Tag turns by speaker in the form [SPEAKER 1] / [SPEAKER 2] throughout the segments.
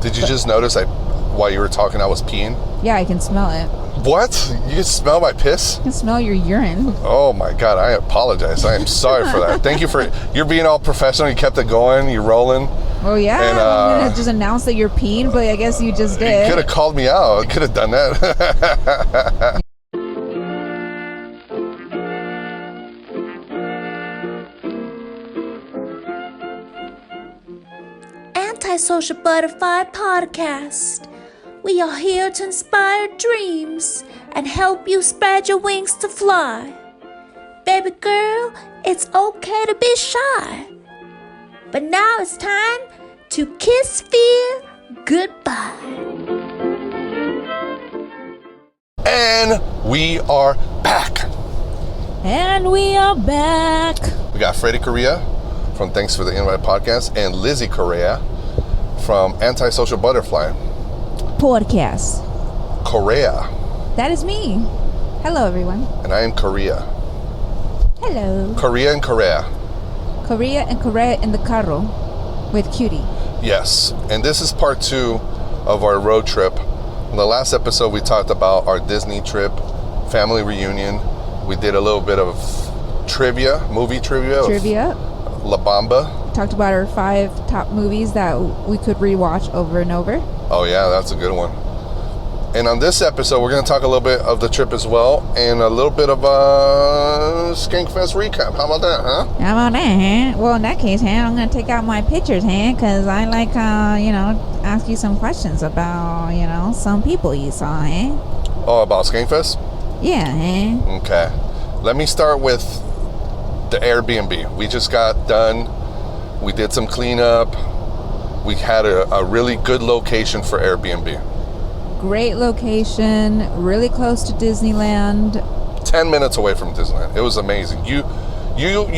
[SPEAKER 1] Did you just notice while you were talking I was peeing?
[SPEAKER 2] Yeah, I can smell it.
[SPEAKER 1] What? You can smell my piss?
[SPEAKER 2] I can smell your urine.
[SPEAKER 1] Oh my God, I apologize. I am sorry for that. Thank you you're being all professional. You kept it going. You're rolling.
[SPEAKER 2] Oh yeah,
[SPEAKER 1] and,
[SPEAKER 2] I'm gonna just announce that you're peeing, but I guess you just did.
[SPEAKER 1] You could have called me out. Could have done that.
[SPEAKER 3] Antisocial Butterfly Podcast. We are here to inspire dreams and help you spread your wings to fly. Baby girl, it's okay to be shy. But now it's time to kiss fear goodbye.
[SPEAKER 1] And we are back.
[SPEAKER 2] And we are back.
[SPEAKER 1] We got Freddy Correa from Thanks for the Invite podcast and Lissy Correa from Antisocial Butterfly
[SPEAKER 2] Podcast.
[SPEAKER 1] Correa.
[SPEAKER 2] That is me. Hello, everyone.
[SPEAKER 1] And I am Correa.
[SPEAKER 2] Hello.
[SPEAKER 1] Correa and Correa.
[SPEAKER 2] Correa and Correa in the carro with Cutie.
[SPEAKER 1] Yes, and this is part 2 of our road trip. In the last episode, we talked about our Disney trip, family reunion. We did a little bit of trivia, movie trivia. La Bamba.
[SPEAKER 2] Talked about our 5 top movies that we could rewatch over and over.
[SPEAKER 1] Oh yeah, that's a good one. And on this episode, we're going to talk a little bit of the trip as well, and a little bit of a SKANKFEST recap. How about that, huh?
[SPEAKER 2] How about that, huh? Well, in that case, huh, I'm going to take out my pictures, huh? Because I like, ask you some questions about, some people you saw, huh?
[SPEAKER 1] Oh, about SKANKFEST?
[SPEAKER 2] Yeah, huh?
[SPEAKER 1] Okay. Let me start with the Airbnb. We just got done. We did some cleanup. We had a really good location for Airbnb.
[SPEAKER 2] Great location, really close to Disneyland.
[SPEAKER 1] 10 minutes away from Disneyland. It was amazing. You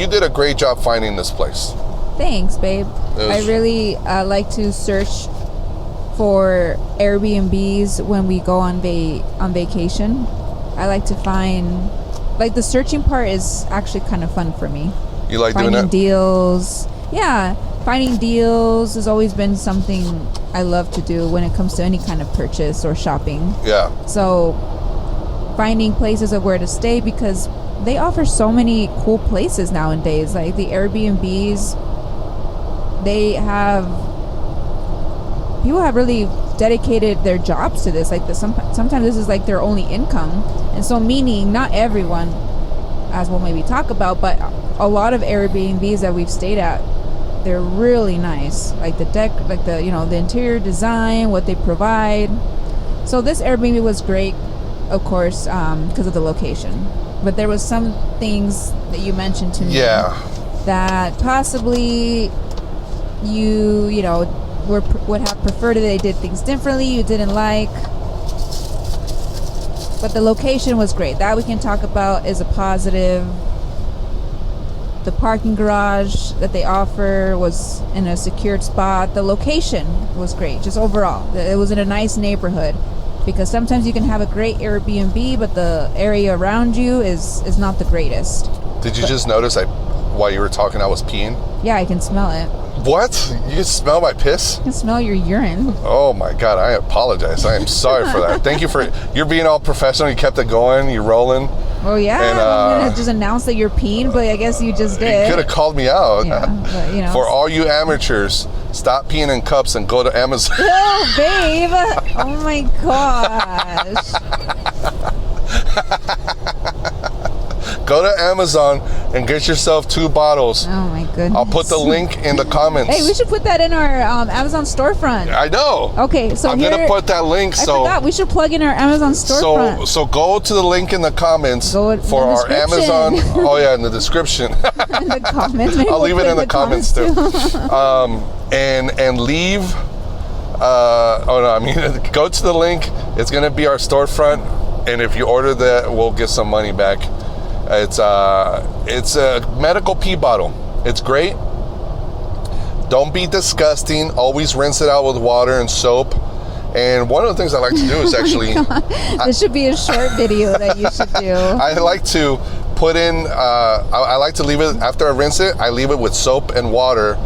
[SPEAKER 1] did a great job finding this place.
[SPEAKER 2] Thanks, babe. I really like to search for Airbnbs when we go on vacation. I like to find, the searching part is actually kind of fun for me.
[SPEAKER 1] You like doing that?
[SPEAKER 2] Finding deals. Yeah, finding deals has always been something I love to do when it comes to any kind of purchase or shopping.
[SPEAKER 1] Yeah.
[SPEAKER 2] So finding places of where to stay, because they offer so many cool places nowadays. Like the Airbnbs, people have really dedicated their jobs to this. Sometimes this is like their only income. And so meaning not everyone, as we'll maybe talk about, but a lot of Airbnbs that we've stayed at, they're really nice. Like the deck, the interior design, what they provide. So this Airbnb was great, of course, because of the location. But there was some things that you mentioned to me.
[SPEAKER 1] Yeah.
[SPEAKER 2] That possibly you would have preferred that they did things differently, you didn't like. But the location was great. That we can talk about is a positive. The parking garage that they offer was in a secured spot. The location was great, just overall. It was in a nice neighborhood, because sometimes you can have a great Airbnb, but the area around you is not the greatest.
[SPEAKER 1] Did you just notice while you were talking I was peeing?
[SPEAKER 2] Yeah, I can smell it.
[SPEAKER 1] What? You can smell my piss?
[SPEAKER 2] I can smell your urine.
[SPEAKER 1] Oh my God, I apologize. I am sorry for that. Thank you you're being all professional. You kept it going. You're rolling.
[SPEAKER 2] Oh yeah,
[SPEAKER 1] and,
[SPEAKER 2] I'm gonna just announce that you're peeing, but I guess you just did.
[SPEAKER 1] You could have called me out.
[SPEAKER 2] Yeah, but,
[SPEAKER 1] For all you amateurs, stop peeing in cups and go to Amazon.
[SPEAKER 2] Oh, babe. Oh my gosh.
[SPEAKER 1] Go to Amazon and get yourself 2 bottles.
[SPEAKER 2] Oh my goodness.
[SPEAKER 1] I'll put the link in the comments.
[SPEAKER 2] Hey, we should put that in our Amazon storefront.
[SPEAKER 1] I know.
[SPEAKER 2] Okay, so
[SPEAKER 1] I'm gonna put that link.
[SPEAKER 2] I forgot, we should plug in our Amazon storefront.
[SPEAKER 1] So go to the link in the comments for our Amazon.
[SPEAKER 2] Oh
[SPEAKER 1] yeah, in the description.
[SPEAKER 2] In the comments. Maybe
[SPEAKER 1] I'll leave it in the comments too. And leave. Go to the link. It's gonna be our storefront, and if you order that, we'll get some money back. It's a medical pee bottle. It's great. Don't be disgusting. Always rinse it out with water and soap. And one of the things I like to do is actually...
[SPEAKER 2] This should be a short video that you should do.
[SPEAKER 1] I like to put in... I like to leave it... After I rinse it, I leave it with soap and water.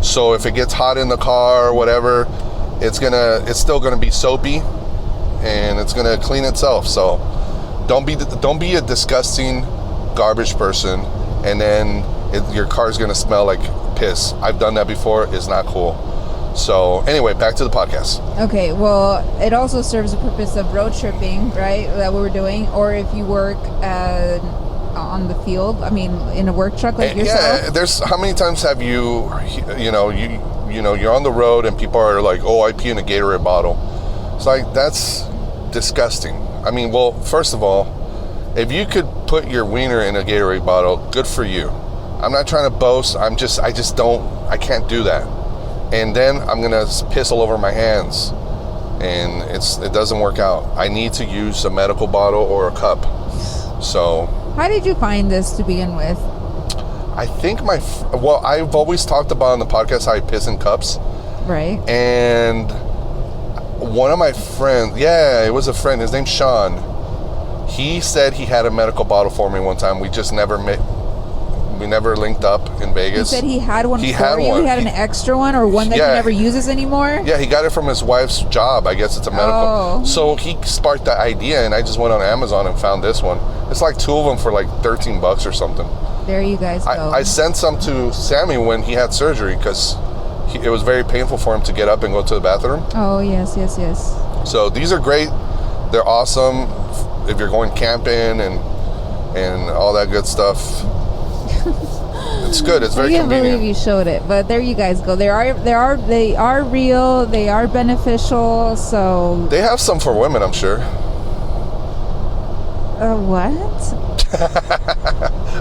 [SPEAKER 1] So if it gets hot in the car or whatever, it's still gonna be soapy, and it's gonna clean itself. So don't be a disgusting garbage person, and then your car's gonna smell like piss. I've done that before. It's not cool. So anyway, back to the podcast.
[SPEAKER 2] Okay, well, it also serves the purpose of road tripping, right? That we were doing, or if you work on the field. I mean, in a work truck like yourself.
[SPEAKER 1] Yeah, there's how many times have you're on the road and people are like, "Oh, I pee in a Gatorade bottle." It's like, that's disgusting. I mean, well, first of all, if you could put your wiener in a Gatorade bottle, good for you. I'm not trying to boast. I can't do that. And then I'm gonna piss all over my hands, and it doesn't work out. I need to use a medical bottle or a cup. So
[SPEAKER 2] how did you find this to begin with?
[SPEAKER 1] I think I've always talked about on the podcast how I piss in cups.
[SPEAKER 2] Right.
[SPEAKER 1] And one of my friends, it was a friend, his name's Sean. He said he had a medical bottle for me one time. We just never linked up in Vegas.
[SPEAKER 2] He said he had one for you?
[SPEAKER 1] One.
[SPEAKER 2] He had an extra one, or one that he never uses anymore?
[SPEAKER 1] Yeah, he got it from his wife's job. I guess it's a medical.
[SPEAKER 2] Oh.
[SPEAKER 1] So he sparked the idea, and I just went on Amazon and found this one. It's like 2 of them for like $13 or something.
[SPEAKER 2] There you guys go.
[SPEAKER 1] I sent some to Sammy when he had surgery, because it was very painful for him to get up and go to the bathroom.
[SPEAKER 2] Oh, yes.
[SPEAKER 1] So these are great. They're awesome if you're going camping and all that good stuff. It's good. It's very convenient. I can't
[SPEAKER 2] believe you showed it, but there you guys go. They are real. They are beneficial. So
[SPEAKER 1] they have some for women, I'm sure.
[SPEAKER 2] What?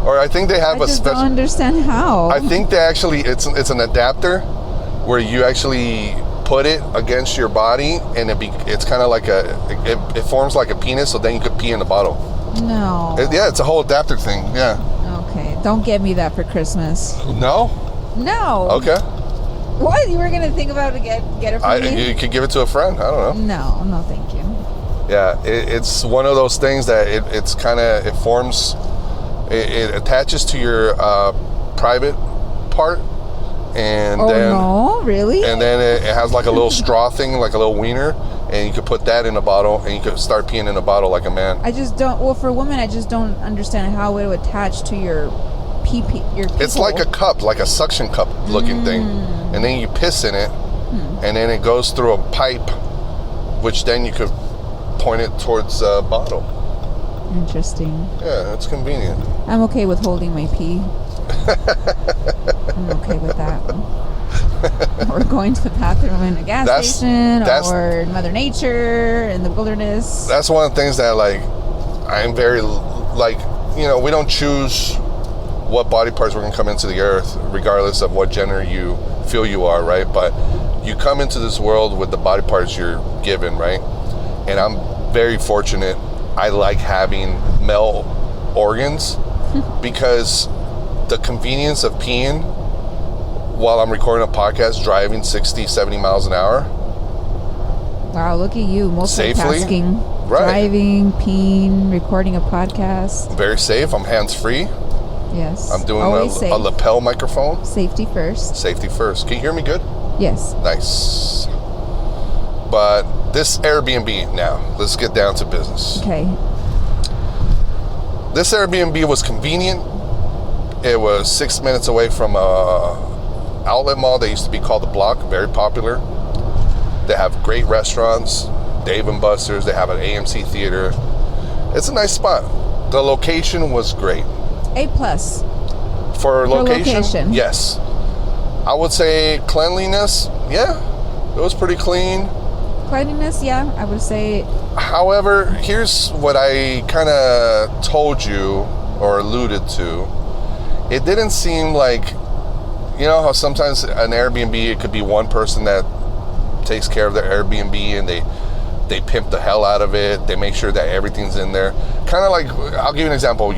[SPEAKER 1] Or I think they have
[SPEAKER 2] I just don't understand how.
[SPEAKER 1] I think they actually it's an adapter where you actually put it against your body, and it's kind of like it forms like a penis, so then you could pee in the bottle.
[SPEAKER 2] No.
[SPEAKER 1] It's a whole adapter thing. Yeah.
[SPEAKER 2] Okay, don't get me that for Christmas.
[SPEAKER 1] No. Okay.
[SPEAKER 2] What? You were gonna think about it, get it for me?
[SPEAKER 1] You could give it to a friend. I don't know.
[SPEAKER 2] No, thank you.
[SPEAKER 1] Yeah, it's one of those things that it forms. It attaches to your private part, and
[SPEAKER 2] no, really?
[SPEAKER 1] And then it has like a little straw thing, like a little wiener, and you could put that in a bottle, and you could start peeing in a bottle like a man.
[SPEAKER 2] I just don't. Well, for women, I just don't understand how it would attach to your pee.
[SPEAKER 1] It's like a cup, like a suction cup looking thing, and then you piss in it, and then it goes through a pipe, which then you could point it towards a bottle.
[SPEAKER 2] Interesting.
[SPEAKER 1] Yeah, it's convenient.
[SPEAKER 2] I'm okay with holding my pee. I'm okay with that. Or going to the bathroom in a gas station, or Mother Nature in the wilderness.
[SPEAKER 1] That's one of the things that, like, I'm very, like, we don't choose what body parts we're going to come into the earth, regardless of what gender you feel you are, right? But you come into this world with the body parts you're given, right? And I'm very fortunate. I like having male organs because the convenience of peeing while I'm recording a podcast, driving 60, 70 miles an hour.
[SPEAKER 2] Wow, look at you, multitasking.
[SPEAKER 1] Safely, right.
[SPEAKER 2] Driving, peeing, recording a podcast.
[SPEAKER 1] Very safe. I'm hands-free.
[SPEAKER 2] Yes.
[SPEAKER 1] I'm doing a lapel microphone.
[SPEAKER 2] Safety first.
[SPEAKER 1] Safety first. Can you hear me good?
[SPEAKER 2] Yes.
[SPEAKER 1] Nice. But this Airbnb now, let's get down to business.
[SPEAKER 2] Okay.
[SPEAKER 1] This Airbnb was convenient. It was 6 minutes away from a outlet mall that used to be called The Block, very popular. They have great restaurants, Dave & Buster's, they have an AMC theater. It's a nice spot. The location was great.
[SPEAKER 2] A+.
[SPEAKER 1] For location? Yes. I would say cleanliness, yeah. It was pretty clean.
[SPEAKER 2] Cleanliness, yeah, I would say.
[SPEAKER 1] However, here's what I kind of told you or alluded to. It didn't seem like, how sometimes an Airbnb, it could be one person that takes care of their Airbnb and they pimp the hell out of it. They make sure that everything's in there. Kind of like, I'll give you an example.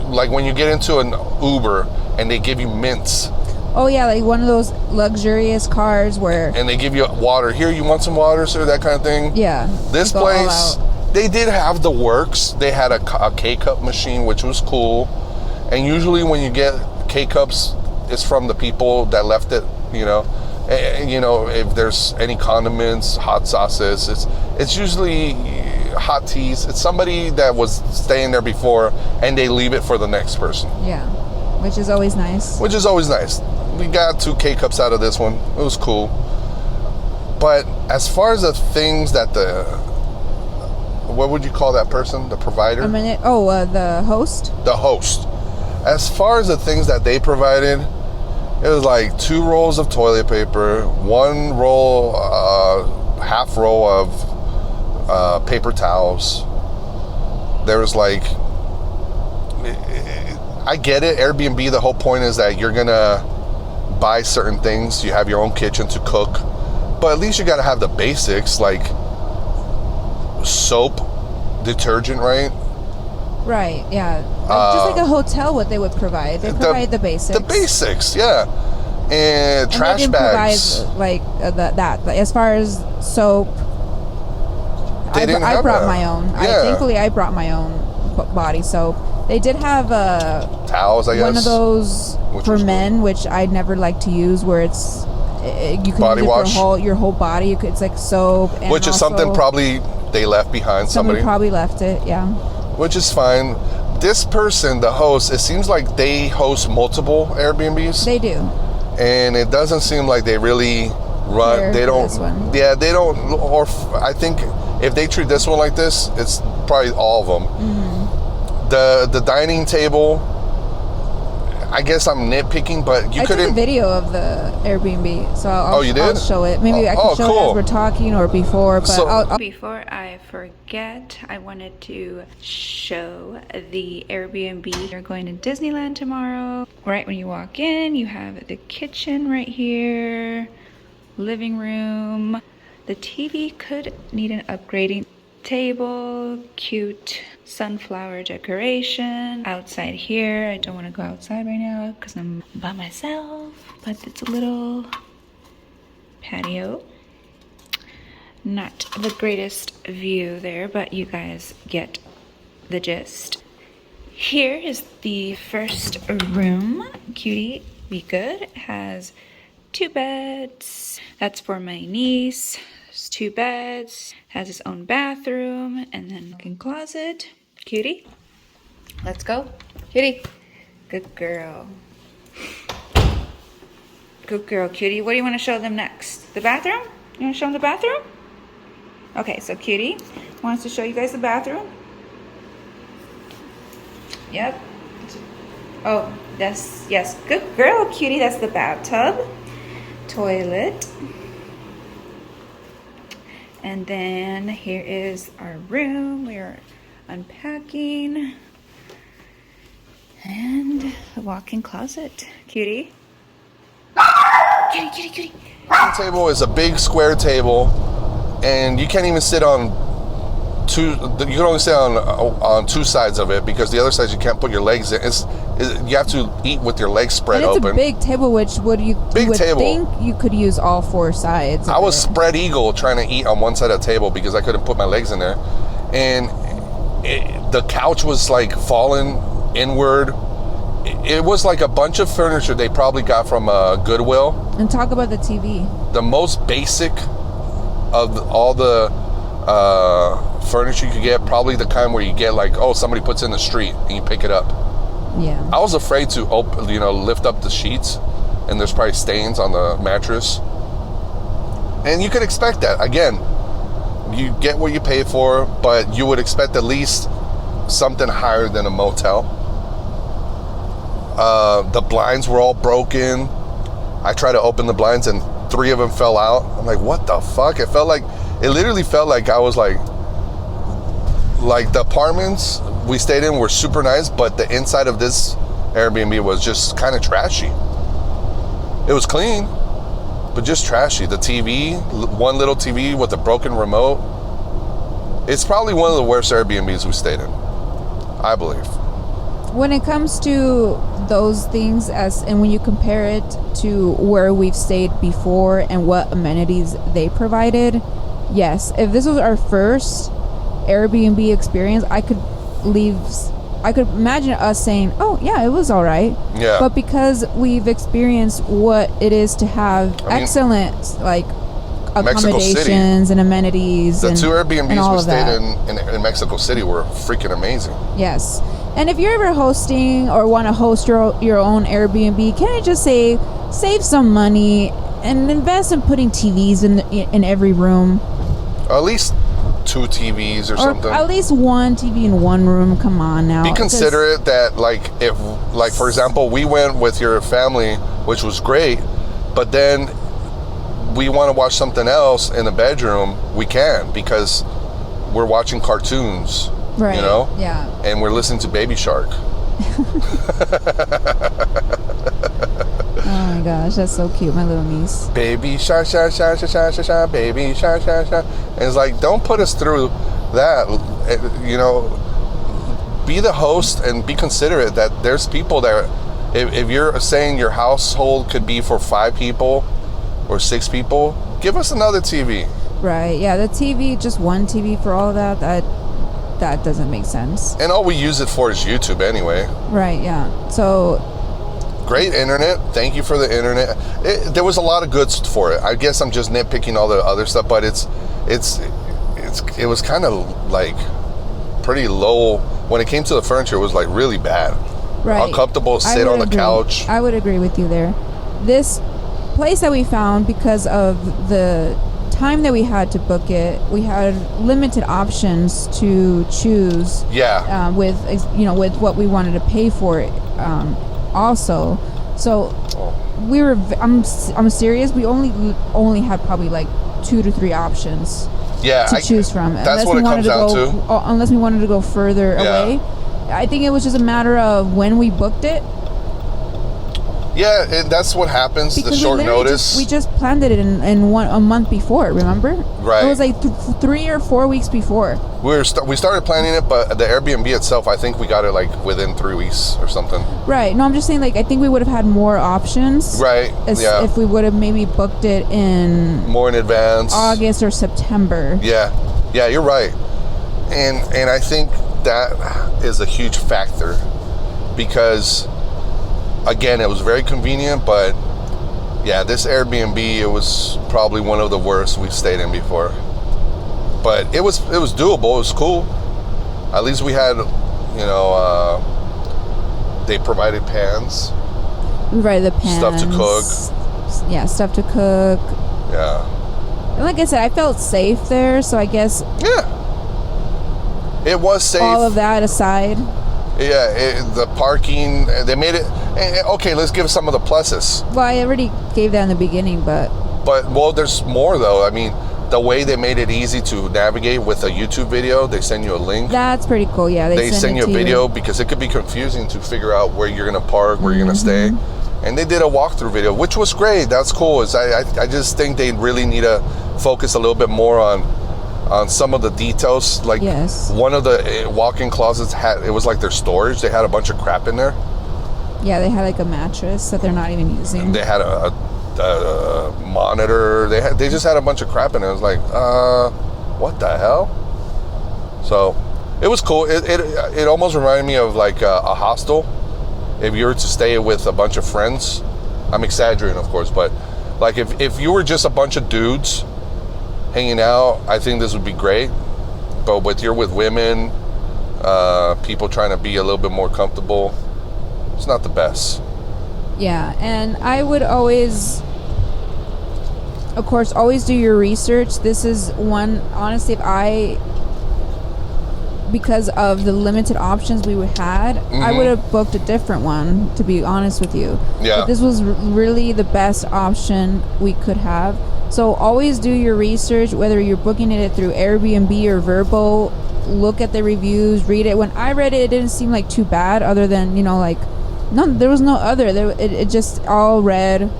[SPEAKER 1] Like when you get into an Uber and they give you mints.
[SPEAKER 2] Oh yeah, like one of those luxurious cars where...
[SPEAKER 1] And they give you water. Here, you want some water, sir? That kind of thing.
[SPEAKER 2] Yeah.
[SPEAKER 1] This place, they did have the works. They had a K-Cup machine, which was cool. And usually when you get K-Cups, it's from the people that left it, You know, if there's any condiments, hot sauces, it's usually hot teas. It's somebody that was staying there before and they leave it for the next person.
[SPEAKER 2] Yeah, which is always nice.
[SPEAKER 1] Which is always nice. We got 2 K-cups out of this one. It was cool. But as far as the things that what would you call that person? The provider?
[SPEAKER 2] The host?
[SPEAKER 1] The host. As far as the things that they provided, it was like 2 rolls of toilet paper, 1 roll, half roll of paper towels. There was like, I get it, Airbnb, the whole point is that you're gonna buy certain things. You have your own kitchen to cook, but at least you gotta have the basics, like soap, detergent, right?
[SPEAKER 2] Right, yeah. Just like a hotel, what they would provide. They provide the basics.
[SPEAKER 1] The basics, yeah. And trash
[SPEAKER 2] they didn't
[SPEAKER 1] bags.
[SPEAKER 2] Provide, like, that. Like, as far as soap, I brought my own.
[SPEAKER 1] Yeah.
[SPEAKER 2] Thankfully, I brought my own body soap. They did have
[SPEAKER 1] towels, I guess.
[SPEAKER 2] One of those for men, cool. Which I never like to use, where it's you can
[SPEAKER 1] body
[SPEAKER 2] use it
[SPEAKER 1] wash
[SPEAKER 2] for your whole body. It's like soap, and
[SPEAKER 1] which is something probably they left behind. Somebody
[SPEAKER 2] probably left it, yeah.
[SPEAKER 1] Which is fine. This person, the host, it seems like they host multiple Airbnbs.
[SPEAKER 2] They do,
[SPEAKER 1] and it doesn't seem like they really run. They don't. Yeah, they don't. Or I think if they treat this one like this, it's probably all of them. Mm-hmm. The dining table, I guess I'm nitpicking, but you couldn't.
[SPEAKER 2] I took a video of the Airbnb, so I'll show it. Maybe I can show it as we're talking or before. But
[SPEAKER 4] before I forget, I wanted to show the Airbnb. You're going to Disneyland tomorrow. Right when you walk in, you have the kitchen right here, living room. The TV could need an upgrading. Table, cute sunflower decoration. Outside here, I don't want to go outside right now because I'm by myself, but it's a little patio. Not the greatest view there, but you guys get the gist. Here is the first room. Cutie, be good. It has 2 beds. That's for my niece. 2 beds, has its own bathroom, and then walk-in closet. Cutie, let's go. Cutie, good girl. Good girl, Cutie. What do you want to show them next? The bathroom? You want to show them the bathroom? Okay, so Cutie wants to show you guys the bathroom. Yep. Oh, yes. Good girl, Cutie. That's the bathtub. Toilet. And then here is our room. We are unpacking. And the walk-in closet. Cutie. Cutie.
[SPEAKER 1] The table is a big square table, and you can't even sit on 2. You can only sit on 2 sides of it because the other sides you can't put your legs in. You have to eat with your legs spread open.
[SPEAKER 2] It's a big table, which you would think you could use all 4 sides.
[SPEAKER 1] I was spread eagle trying to eat on one side of the table because I couldn't put my legs in there, and the couch was like falling inward. It was like a bunch of furniture they probably got from Goodwill.
[SPEAKER 2] And talk about the TV.
[SPEAKER 1] The most basic of all the furniture you could get, probably the kind where you get like, somebody puts it in the street and you pick it up.
[SPEAKER 2] Yeah.
[SPEAKER 1] I was afraid to lift up the sheets, and there's probably stains on the mattress. And you could expect that. Again, you get what you pay for, but you would expect at least something higher than a motel. The blinds were all broken. I tried to open the blinds and 3 of them fell out. I'm like, what the fuck? It literally felt like I was like the apartments we stayed in were super nice, but the inside of this Airbnb was just kind of trashy. It was clean, but just trashy. The TV, one little TV with a broken remote. It's probably one of the worst Airbnbs we stayed in, I believe.
[SPEAKER 2] When it comes to those things, and when you compare it to where we've stayed before and what amenities they provided, yes, if this was our first Airbnb experience, I could leave I could imagine us saying, "Oh yeah, it was all right."
[SPEAKER 1] Yeah.
[SPEAKER 2] But because we've experienced what it is to have excellent like accommodations and amenities,
[SPEAKER 1] the
[SPEAKER 2] and
[SPEAKER 1] 2 Airbnbs
[SPEAKER 2] and all
[SPEAKER 1] we
[SPEAKER 2] of
[SPEAKER 1] stayed
[SPEAKER 2] that.
[SPEAKER 1] in Mexico City were freaking amazing.
[SPEAKER 2] Yes. And if you're ever hosting or want to host your own Airbnb, can I just say, save some money and invest in putting TVs in every room.
[SPEAKER 1] At least 2 TVs or something.
[SPEAKER 2] At least 1 TV in 1 room. Come on now.
[SPEAKER 1] Be considerate that, like, if, like, for example, we went with your family, which was great, but then we want to watch something else in the bedroom, we can, because we're watching cartoons,
[SPEAKER 2] right?
[SPEAKER 1] You know,
[SPEAKER 2] yeah,
[SPEAKER 1] and we're listening to Baby Shark.
[SPEAKER 2] Oh my gosh, that's so cute, my little niece.
[SPEAKER 1] Baby shark, shark, shark, shark, shark, shark, shark, baby shark, shark, shark. And it's like, don't put us through that. You know, be the host and be considerate that there's people that, if you're saying your household could be for 5 people or 6 people, give us another TV.
[SPEAKER 2] Right, yeah, the TV, just 1 TV for all of that, that doesn't make sense.
[SPEAKER 1] And all we use it for is YouTube anyway.
[SPEAKER 2] Right, yeah. So
[SPEAKER 1] great internet. Thank you for the internet. There was a lot of goods for it. I guess I'm just nitpicking all the other stuff, but it was kind of like pretty low when it came to the furniture. It was like really bad.
[SPEAKER 2] Right.
[SPEAKER 1] Uncomfortable. Sit on the couch.
[SPEAKER 2] I would agree with you there. This place that we found, because of the time that we had to book it, we had limited options to choose.
[SPEAKER 1] Yeah.
[SPEAKER 2] With what we wanted to pay for it. Also, so we were. I'm serious. We only had probably like 2 to 3 options.
[SPEAKER 1] Yeah,
[SPEAKER 2] to choose from.
[SPEAKER 1] That's what it comes down to.
[SPEAKER 2] Unless we wanted to go further away, I think it was just a matter of when we booked it.
[SPEAKER 1] Yeah, that's what happens.
[SPEAKER 2] Because
[SPEAKER 1] the short notice.
[SPEAKER 2] We just planned it in a month before. Remember?
[SPEAKER 1] Right.
[SPEAKER 2] It was like 3 or 4 weeks before.
[SPEAKER 1] We started planning it, but the Airbnb itself, I think we got it like within 3 weeks or something.
[SPEAKER 2] Right. No, I'm just saying, like, I think we would have had more options.
[SPEAKER 1] Right. Yeah.
[SPEAKER 2] If we would have maybe booked it in
[SPEAKER 1] more in advance,
[SPEAKER 2] August or September.
[SPEAKER 1] Yeah. Yeah, you're right. And I think that is a huge factor, because again, it was very convenient, but yeah, this Airbnb, it was probably one of the worst we've stayed in before. But it was doable. It was cool. At least we had, they provided pans.
[SPEAKER 2] We provided the pans.
[SPEAKER 1] Stuff to cook.
[SPEAKER 2] Yeah, stuff to cook.
[SPEAKER 1] Yeah.
[SPEAKER 2] And like I said, I felt safe there, so I guess.
[SPEAKER 1] Yeah. It was safe.
[SPEAKER 2] All of that aside.
[SPEAKER 1] Yeah, the parking, they made it. Okay, let's give some of the pluses.
[SPEAKER 2] Well, I already gave that in the beginning, but
[SPEAKER 1] well, there's more though. I mean, the way they made it easy to navigate with a YouTube video, they send you a link.
[SPEAKER 2] That's pretty cool. Yeah,
[SPEAKER 1] they send you a video because it could be confusing to figure out where you're gonna park, where you're gonna stay. And they did a walkthrough video, which was great. That's cool. I just think they really need to focus a little bit more on some of the details. Like, one of the walk-in closets it was like their storage. They had a bunch of crap in there.
[SPEAKER 2] Yeah, they had like a mattress that they're not even using.
[SPEAKER 1] They had a monitor. They just had a bunch of crap in there. It was like, what the hell? So it was cool. It almost reminded me of like a hostel. If you were to stay with a bunch of friends, I'm exaggerating, of course, but like if you were just a bunch of dudes hanging out, I think this would be great. But you're with women, people trying to be a little bit more comfortable, it's not the best.
[SPEAKER 2] Yeah, and I would always, of course, always do your research. This is one, honestly, because of the limited options we had, I would have booked a different one, to be honest with you.
[SPEAKER 1] Yeah.
[SPEAKER 2] But this was really the best option we could have. So always do your research, whether you're booking it through Airbnb or Vrbo. Look at the reviews, read it. When I read it, it didn't seem like too bad, other than, there was no other. It just all read,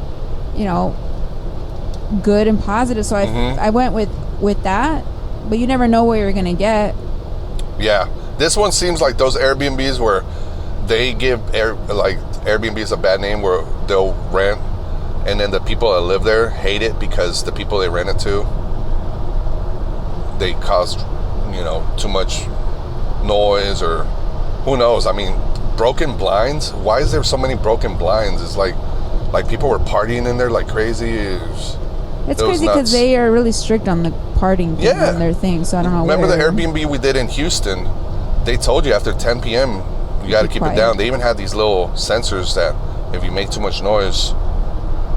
[SPEAKER 2] good and positive. So I went with that, but you never know what you're going to get.
[SPEAKER 1] Yeah. This one seems like those Airbnbs where they give Airbnbs a bad name, where they'll rent, and then the people that live there hate it because the people they rent it to, they cause, too much noise, or who knows? I mean, broken blinds. Why is there so many broken blinds? It's like people were partying in there like crazy.
[SPEAKER 2] It's crazy because they are really strict on the partying thing on their thing. So I don't know.
[SPEAKER 1] Remember the Airbnb we did in Houston? They told you after 10 p.m. you got to keep it down. They even had these little sensors that if you make too much noise.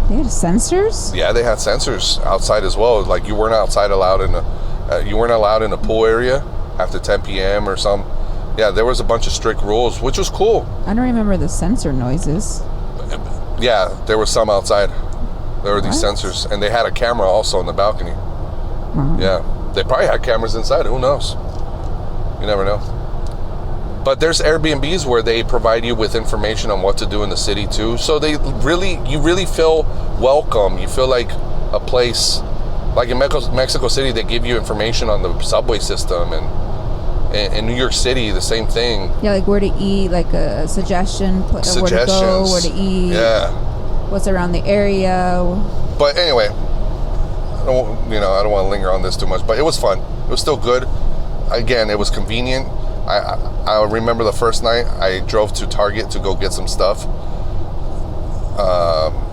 [SPEAKER 2] They had sensors?
[SPEAKER 1] Yeah, they had sensors outside as well. Like you weren't allowed in the pool area after 10 p.m. or something. Yeah, there was a bunch of strict rules, which was cool.
[SPEAKER 2] I don't remember the sensor noises.
[SPEAKER 1] Yeah, there was some outside. There were these sensors, and they had a camera also on the balcony. Yeah, they probably had cameras inside. Who knows? You never know. But there's Airbnbs where they provide you with information on what to do in the city too. So you really feel welcome. You feel like a place, like in Mexico City, they give you information on the subway system, and in New York City, the same thing.
[SPEAKER 2] Yeah, like where to eat, like a suggestion, where to go, where to eat.
[SPEAKER 1] Yeah.
[SPEAKER 2] What's around the area.
[SPEAKER 1] But anyway, I don't want to linger on this too much, but it was fun. It was still good. Again, it was convenient. I remember the first night I drove to Target to go get some stuff.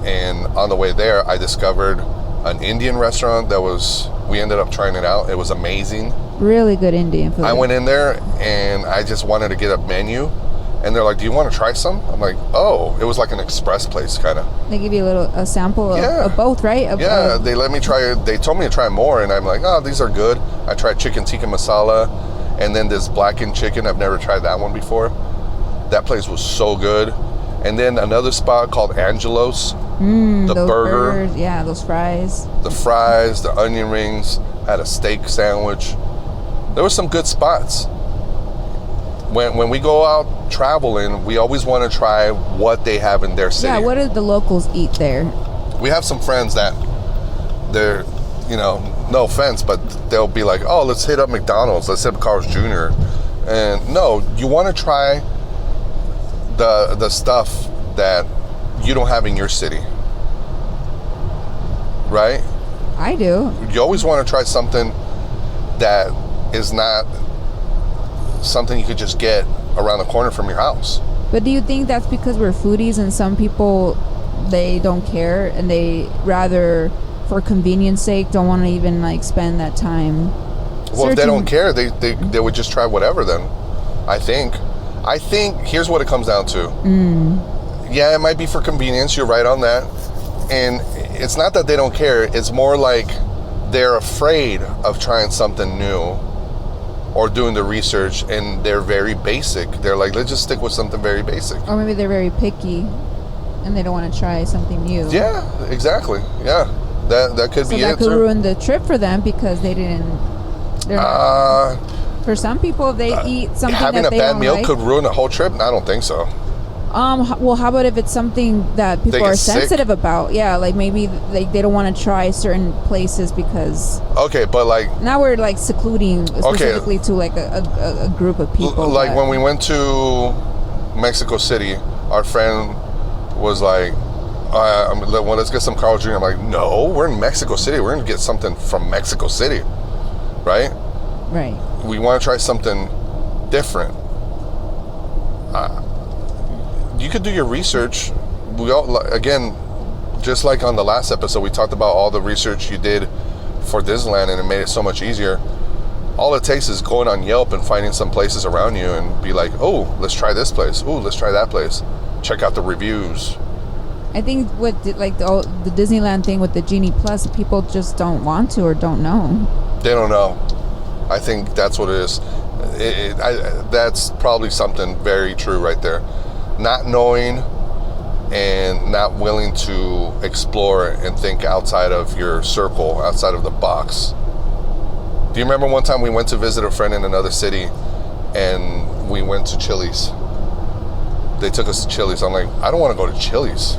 [SPEAKER 1] And on the way there, I discovered an Indian restaurant we ended up trying it out. It was amazing.
[SPEAKER 2] Really good Indian food.
[SPEAKER 1] I went in there and I just wanted to get a menu. And they're like, do you want to try some? I'm like, oh, it was like an express place, kind of.
[SPEAKER 2] They give you a sample of both, right?
[SPEAKER 1] They let me try it. They told me to try more, and I'm like, oh, these are good. I tried chicken tikka masala, and then this blackened chicken. I've never tried that one before. That place was so good. And then another spot called Angelos. The burger.
[SPEAKER 2] Burgers, yeah, those fries.
[SPEAKER 1] The fries, the onion rings, had a steak sandwich. There were some good spots. When we go out traveling, we always want to try what they have in their city.
[SPEAKER 2] Yeah, what do the locals eat there?
[SPEAKER 1] We have some friends that they're, no offense, but they'll be like, oh, let's hit up McDonald's, let's hit up Carl's Jr. And no, you want to try the stuff that you don't have in your city. Right?
[SPEAKER 2] I do.
[SPEAKER 1] You always want to try something that is not something you could just get around the corner from your house.
[SPEAKER 2] But do you think that's because we're foodies and some people, they don't care and they rather, for convenience sake, don't want to even like spend that time?
[SPEAKER 1] Well, if they don't care, they would just try whatever then. I think here's what it comes down to. Yeah, it might be for convenience. You're right on that. And it's not that they don't care. It's more like they're afraid of trying something new or doing the research, and they're very basic. They're like, let's just stick with something very basic.
[SPEAKER 2] Or maybe they're very picky and they don't want to try something new.
[SPEAKER 1] Yeah, exactly. Yeah, that could be it. So
[SPEAKER 2] that could ruin the trip for them because they didn't. For some people, they eat something
[SPEAKER 1] having
[SPEAKER 2] that they
[SPEAKER 1] a bad
[SPEAKER 2] don't
[SPEAKER 1] meal
[SPEAKER 2] like.
[SPEAKER 1] could ruin the whole trip. I don't think so.
[SPEAKER 2] Well, how about if it's something that people are sensitive about? Yeah, like maybe they don't want to try certain places because.
[SPEAKER 1] Okay, but like.
[SPEAKER 2] Now we're like secluding specifically to like a group of people.
[SPEAKER 1] Like when we went to Mexico City, our friend was like, well, let's get some Carl's Jr. I'm like, no, we're in Mexico City. We're going to get something from Mexico City. Right?
[SPEAKER 2] Right.
[SPEAKER 1] We want to try something different. You could do your research. Again, just like on the last episode, we talked about all the research you did for Disneyland, and it made it so much easier. All it takes is going on Yelp and finding some places around you and be like, oh, let's try this place. Oh, let's try that place. Check out the reviews.
[SPEAKER 2] I think with the Disneyland thing with the Genie Plus, people just don't want to or don't know.
[SPEAKER 1] They don't know. I think that's what it is. That's probably something very true right there. Not knowing and not willing to explore and think outside of your circle, outside of the box. Do you remember one time we went to visit a friend in another city and we went to Chili's? They took us to Chili's. I'm like, I don't want to go to Chili's.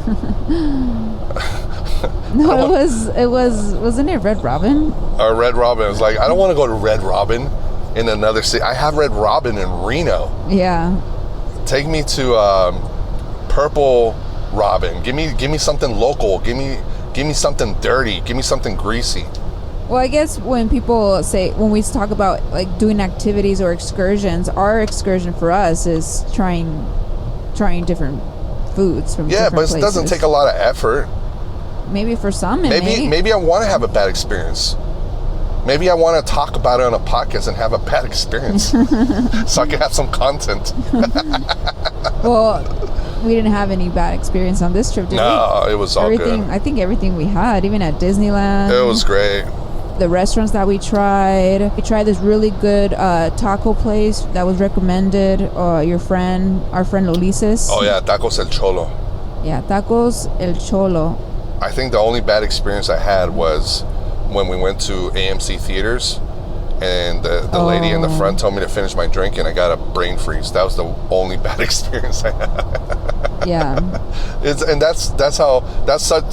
[SPEAKER 2] No, wasn't it Red Robin?
[SPEAKER 1] Red Robin. I was like, I don't want to go to Red Robin in another city. I have Red Robin in Reno.
[SPEAKER 2] Yeah.
[SPEAKER 1] Take me to Purple Robin. Give me something local. Give me something dirty. Give me something greasy.
[SPEAKER 2] Well, I guess when we talk about like doing activities or excursions, our excursion for us is trying different foods from different places.
[SPEAKER 1] But it doesn't take a lot of effort.
[SPEAKER 2] Maybe for some,
[SPEAKER 1] maybe I want to have a bad experience. Maybe I want to talk about it on a podcast and have a bad experience, so I can have some content.
[SPEAKER 2] Well, we didn't have any bad experience on this trip, did we?
[SPEAKER 1] No, it was all good.
[SPEAKER 2] I think everything we had, even at Disneyland.
[SPEAKER 1] It was great.
[SPEAKER 2] The restaurants that we tried this really good taco place that was recommended. Our friend Lissy.
[SPEAKER 1] Oh yeah, Tacos El Cholo.
[SPEAKER 2] Yeah, Tacos El Cholo.
[SPEAKER 1] I think the only bad experience I had was when we went to AMC theaters, and the lady in the front told me to finish my drink, and I got a brain freeze. That was the only bad experience I had.
[SPEAKER 2] Yeah.
[SPEAKER 1] That's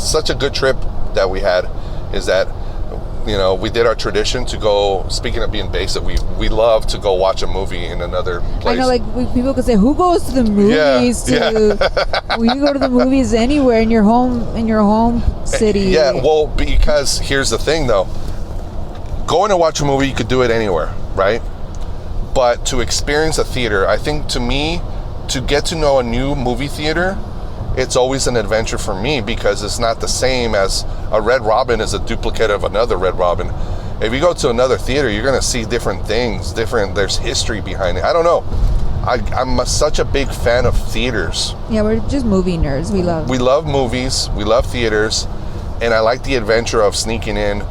[SPEAKER 1] such a good trip that we had, is that, you know, we did our tradition to go, speaking of being basic, we love to go watch a movie in another place.
[SPEAKER 2] I know, like, people could say, who goes to the movies? We can go to the movies anywhere in your home city.
[SPEAKER 1] Yeah, well, because here's the thing, though. Going to watch a movie, you could do it anywhere, right? But to experience a theater, I think, to me, to get to know a new movie theater, it's always an adventure for me, because it's not the same as a Red Robin is a duplicate of another Red Robin. If you go to another theater, you're going to see different things, there's history behind it. I don't know. I'm such a big fan of theaters.
[SPEAKER 2] Yeah, we're just movie nerds. We love
[SPEAKER 1] movies, we love theaters, and I like the adventure of sneaking in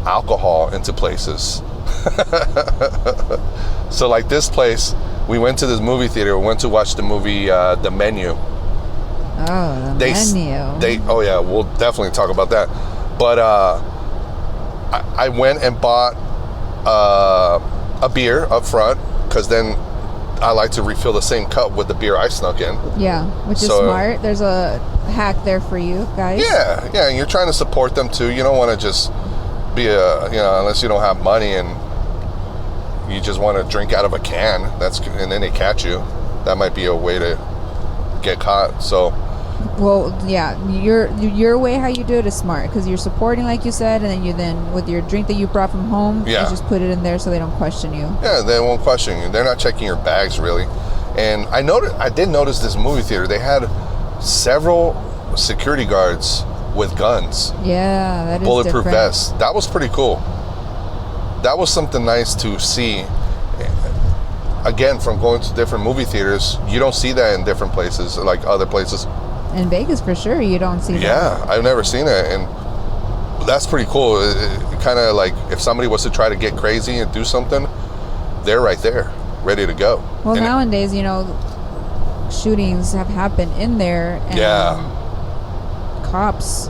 [SPEAKER 1] alcohol into places. So like this place, we went to this movie theater, we went to watch the movie The Menu.
[SPEAKER 2] Oh, the menu.
[SPEAKER 1] Oh yeah, we'll definitely talk about that. But I went and bought a beer up front, because then I like to refill the same cup with the beer I snuck in.
[SPEAKER 2] Yeah, which is smart. There's a hack there for you guys.
[SPEAKER 1] Yeah, and you're trying to support them too. You don't want to just be unless you don't have money and you just want to drink out of a can. And then they catch you. That might be a way to get caught. So.
[SPEAKER 2] Well, yeah, your way how you do it is smart, because you're supporting, like you said, and then with your drink that you brought from home, you just put it in there so they don't question you.
[SPEAKER 1] Yeah, they won't question you. They're not checking your bags, really. And I did notice this movie theater, they had several security guards with guns.
[SPEAKER 2] Yeah, that is
[SPEAKER 1] bulletproof
[SPEAKER 2] different.
[SPEAKER 1] vests. That was pretty cool. That was something nice to see. Again, from going to different movie theaters, you don't see that in different places, like other places.
[SPEAKER 2] In Vegas, for sure, you don't see that.
[SPEAKER 1] Yeah, I've never seen it, and that's pretty cool. It kind of like, if somebody was to try to get crazy and do something, they're right there, ready to go.
[SPEAKER 2] Well, and nowadays, shootings have happened in there, and cops.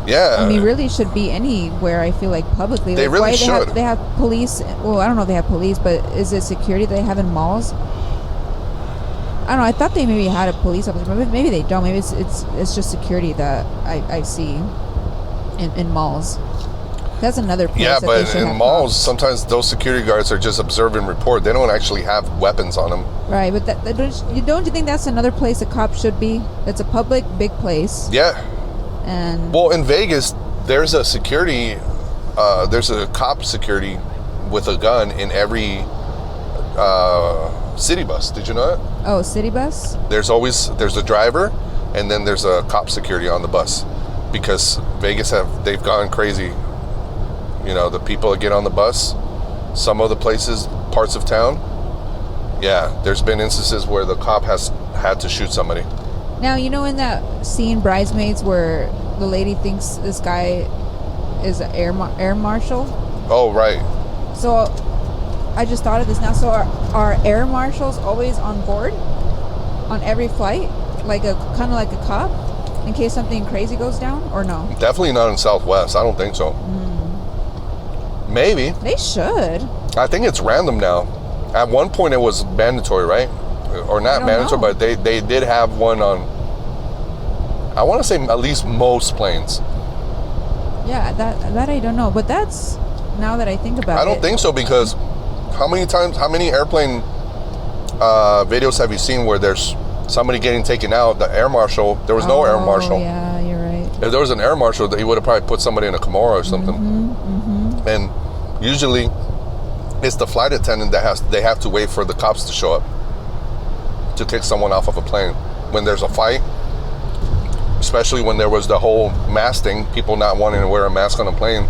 [SPEAKER 1] Yeah.
[SPEAKER 2] I mean, really should be anywhere, I feel like, publicly.
[SPEAKER 1] They really should.
[SPEAKER 2] They have police. Well, I don't know if they have police, but is it security they have in malls? I don't know. I thought they maybe had a police officer. Maybe they don't. Maybe it's just security that I see in malls. That's another place.
[SPEAKER 1] Yeah,
[SPEAKER 2] that
[SPEAKER 1] but
[SPEAKER 2] they should
[SPEAKER 1] in
[SPEAKER 2] have
[SPEAKER 1] malls,
[SPEAKER 2] cops.
[SPEAKER 1] sometimes those security guards are just observe and report. They don't actually have weapons on them.
[SPEAKER 2] Right, but don't you think that's another place a cop should be? It's a public, big place.
[SPEAKER 1] Yeah.
[SPEAKER 2] And
[SPEAKER 1] well, in Vegas, there's a security, there's a cop security with a gun in every city bus. Did you know that?
[SPEAKER 2] Oh, city bus?
[SPEAKER 1] There's a driver, and then there's a cop security on the bus, because Vegas they've gone crazy. The people that get on the bus, some of the parts of town, yeah, there's been instances where the cop has had to shoot somebody.
[SPEAKER 2] Now, in that scene, Bridesmaids, where the lady thinks this guy is an air marshal?
[SPEAKER 1] Oh, right.
[SPEAKER 2] So, I just thought of this now. So, are air marshals always on board on every flight? Kind of like a cop? In case something crazy goes down, or no?
[SPEAKER 1] Definitely not in Southwest. I don't think so. Maybe.
[SPEAKER 2] They should.
[SPEAKER 1] I think it's random now. At one point, it was mandatory, right? Or not mandatory, but they did have one on, I want to say, at least most planes.
[SPEAKER 2] Yeah, that I don't know, but that's, now that I think about it.
[SPEAKER 1] I don't think so, because how many airplane videos have you seen where there's somebody getting taken out? The air marshal, there was no air marshal.
[SPEAKER 2] Yeah, you're right.
[SPEAKER 1] If there was an air marshal, he would have probably put somebody in a Camaro or something. And usually it's the flight attendant they have to wait for the cops to show up to kick someone off of a plane. When there's a fight, especially when there was the whole mask thing, people not wanting to wear a mask on a plane,